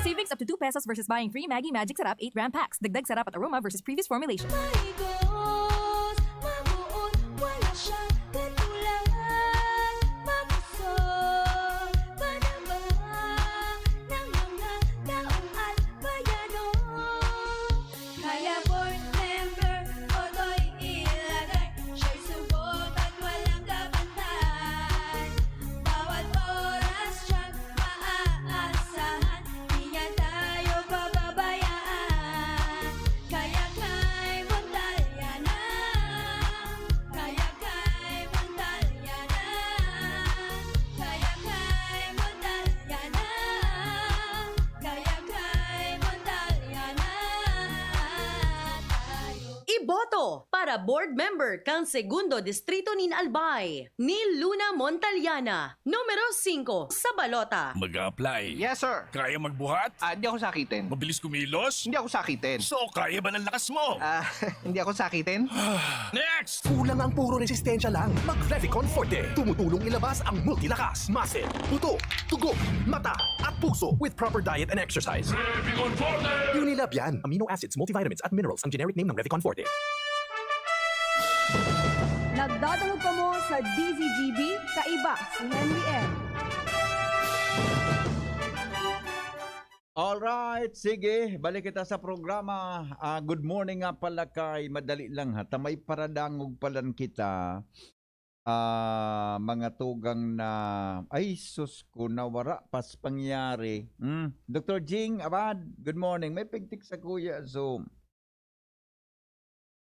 Savings up to 2 pesos versus buying 3 Maggie Magic Setup 8-gram packs. Dagdag sarap at aroma versus previous formulation. Maigos, mabuon, wala siyang katulad. Mabusog, panabang ng mga taong at bayano. Kaya board member, oto'y ilagay. Siya'y subok at walang kabantay. Bawat oras siyang maaasahan. Di niya tayo pababayaan. Kaya kay Montaya para board member kang Segundo Distrito nin Albay, ni Luna Montaliana, numero 5 sa balota. Mag-apply. Yes, sir. Kaya magbuhat? Hindi ako sakitin. Mabilis kumilos? Hindi ako sakitin. So, kaya ba ng lakas mo? Hindi ako sakitin. Next! Kulang ang puro resistensya lang. Mag-Revicon Forte. Tumutulong ilabas ang multilakas, muscle, buto, tugo, mata, at puso with proper diet and exercise. Revicon Forte! Unilab yan. Amino acids, multivitamins at minerals ang generic name ng Revicon Forte. Nagdadalo ka mo sa DZGB, kaiba si Henry M. Alright, sige, balik kita sa programa. Good morning nga pala kay madali lang ha. Tamay paradangog palan kita. Mga tugang na ay sus ko nawara pas pangyari. Dr. Jing Abad, good morning. May pigtik sa kuya Zoom.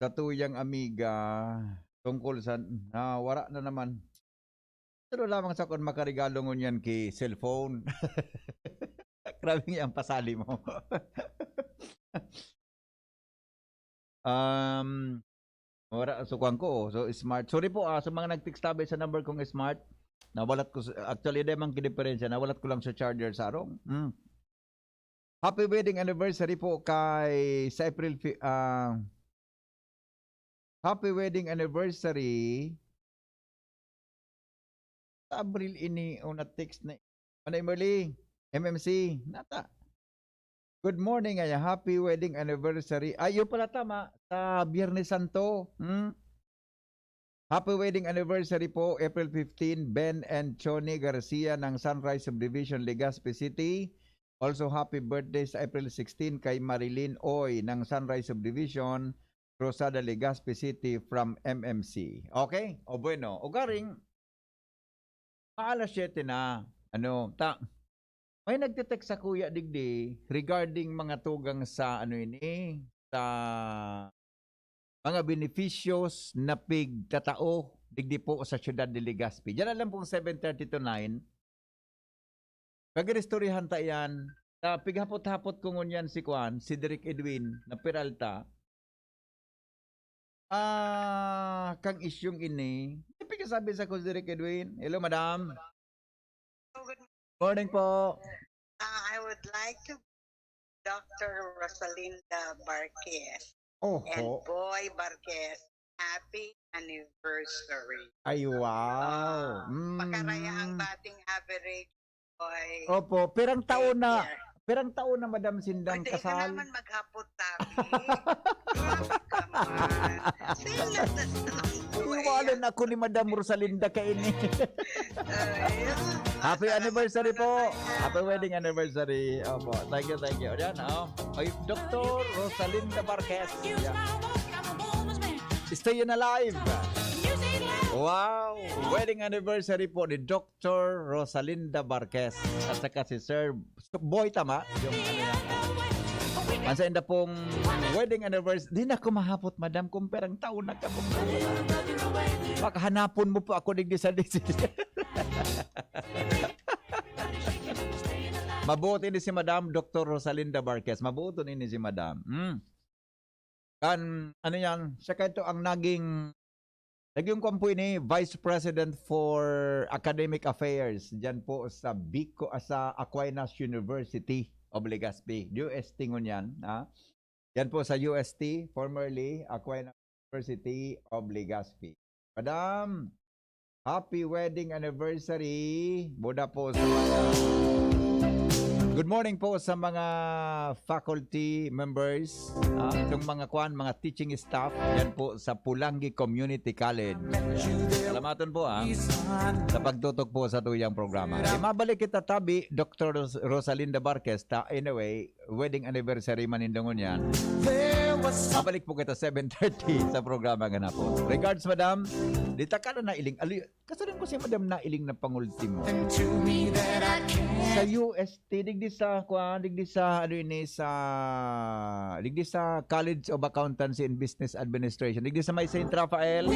Sa tuyang amiga tungkol sa wara na naman. Pero lamang sa kon makarigalo ngunyan ki cellphone. Grabe nga ang pasali mo. Wala, sukuan ko. So, smart. Sorry po, sa mga nag-text tabi sa number kong smart, nawalat ko, actually, di man kidiferensya, nawalat ko lang sa charger sa arong. Happy wedding anniversary po kay sa April, happy wedding anniversary sa Abril ini, una text na, ano Emily? MMC, nata. Good morning, ay happy wedding anniversary. Ayun pala tama, sa Biyernes Santo. Happy wedding anniversary po, April 15, Ben and Choni Garcia ng Sunrise Subdivision, Legazpi City. Also, happy birthday sa April 16 kay Marilyn Oy ng Sunrise Subdivision, Rosada, Legazpi City from MMC. Okay? O bueno, o garing, alas 7 na, may nagte-text sa Kuya Digdi regarding mga tugang sa sa mga beneficios na pigtatao digdi po sa siyudad de Legazpi. Diyan alam pong 7:30 to 9. Kagaristoryahan ta yan. Pighapot-hapot ko ngunyan si Juan, si Derek Edwin na Peralta. Kang isyong ini. Pigasabi sa ko Derek Edwin. Hello, madam. Morning po. I would like to Dr. Rosalinda Barquez and Boy Barquez, happy anniversary. Ay, wow. Pakaraya ang bating average, Boy. Opo, perang taon na, Madam Sindang Pwede kasal. ka naman maghapot tabi. Iwalan ako ni Madam Rosalinda kaini. Happy anniversary po. Happy wedding anniversary. Opo, thank you. Ayan, ay Dr. Rosalinda Barquez. Yeah. Stay alive. Wow! Wedding anniversary po ni Dr. Rosalinda Barquez at saka si Sir Boy, tama? Yung Ansa inda pong wedding anniversary. Di na ko mahapot, madam, kung perang taon na ka po. Makahanapon mo po ako digdi sa Mabuti ni si Madam Dr. Rosalinda Barquez. Mabuti ni si Madam. Ano yan? Siya kayo ang naging kumpuy ni Vice President for Academic Affairs diyan po sa Aquinas University of Legazpi. UST ngunyan, Yan po sa UST, formerly Aquinas University of Legazpi. Madam, happy wedding anniversary. Buda po sa good morning po sa mga faculty members, itong mga teaching staff yan po sa Pulangi Community College. Salamatan po sa pagtutok po sa tuyang programa. Mabalik kita tabi, Dr. Rosalinda Barquez, anyway, wedding anniversary manindongon yan. Mabalik po kita 7:30 sa programa nga na po. Regards, madam, dita ka na nailing. Kasalan ko si madam nailing na pangultimo. Sa UST, digdi sa College of Accountancy and Business Administration, digdi sa may St. Rafael.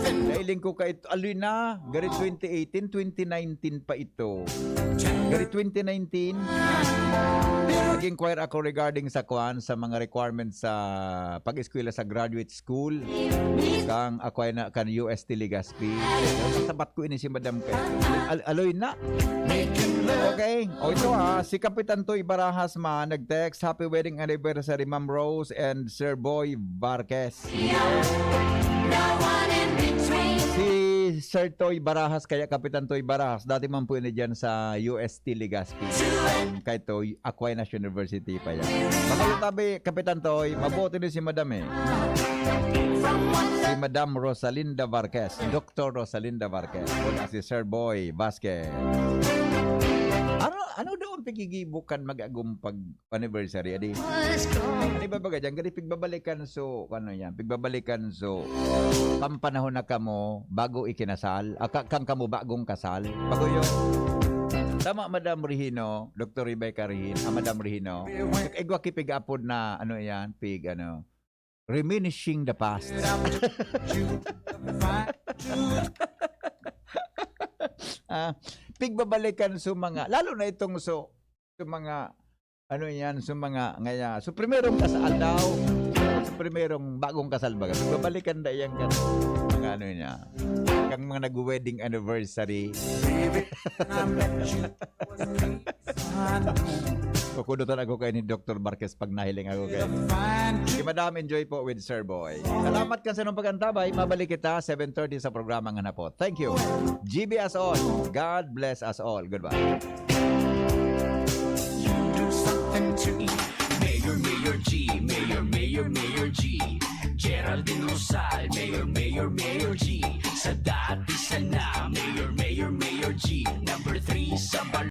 Nailing ko ka ito. Aloy na, gari 2018, 2019 pa ito. Dari 2019, nag-inquire ako regarding sa mga requirements sa pag-eskwela sa graduate school. Kang ako ay na kan UST Legazpi. Sabat ko ini si Madam kay. Aloy na. Okay. O ito si Kapitan Toy Barahas nag-text, happy wedding anniversary Ma'am Rose and Sir Boy Varquez. Si Sir Toy Barahas, kaya Kapitan Toy Barahas, dati man po ini dyan sa UST Legazpi. Kay Toy, Aquinas University pa yan. Baka yung tabi, Kapitan Toy, mabuti ni si Madam Si Madam Rosalinda Varquez, Dr. Rosalinda Varquez, o si Sir Boy Vasquez. Ano daw ang pigigibukan mag-agum pag-anniversary? Adi? Ano ba baga dyan? Gani pigbabalikan pigbabalikan pampanahon na kamo bago ikinasal, kang kamo bagong kasal. Bago yun. Tama, Madam Regino, Dr. Rebecca Regino, Madam Regino. Igwa kipig-apod na, reminiscing the past. Pigbabalikan mga lalo na itong mga primerong kasal daw, primerong bagong kasal baga pigbabalikan da yang mga kang mga nag-wedding anniversary. Kukudutan ako kay ni Dr. Marquez pag nahiling ako kay. Si Madam, enjoy po with Sir Boy. Salamat ka sa nung pagantabay. Mabalik kita 7:30 sa programang Hanapot. Thank you. GB us all. God bless us all. Goodbye. Mayor, Mayor G, Mayor, Mayor, Mayor G. Geraldine Rosal, Mayor, Mayor, Mayor G. Sa dati sana, Mayor, Mayor, Mayor G. Number 3 sa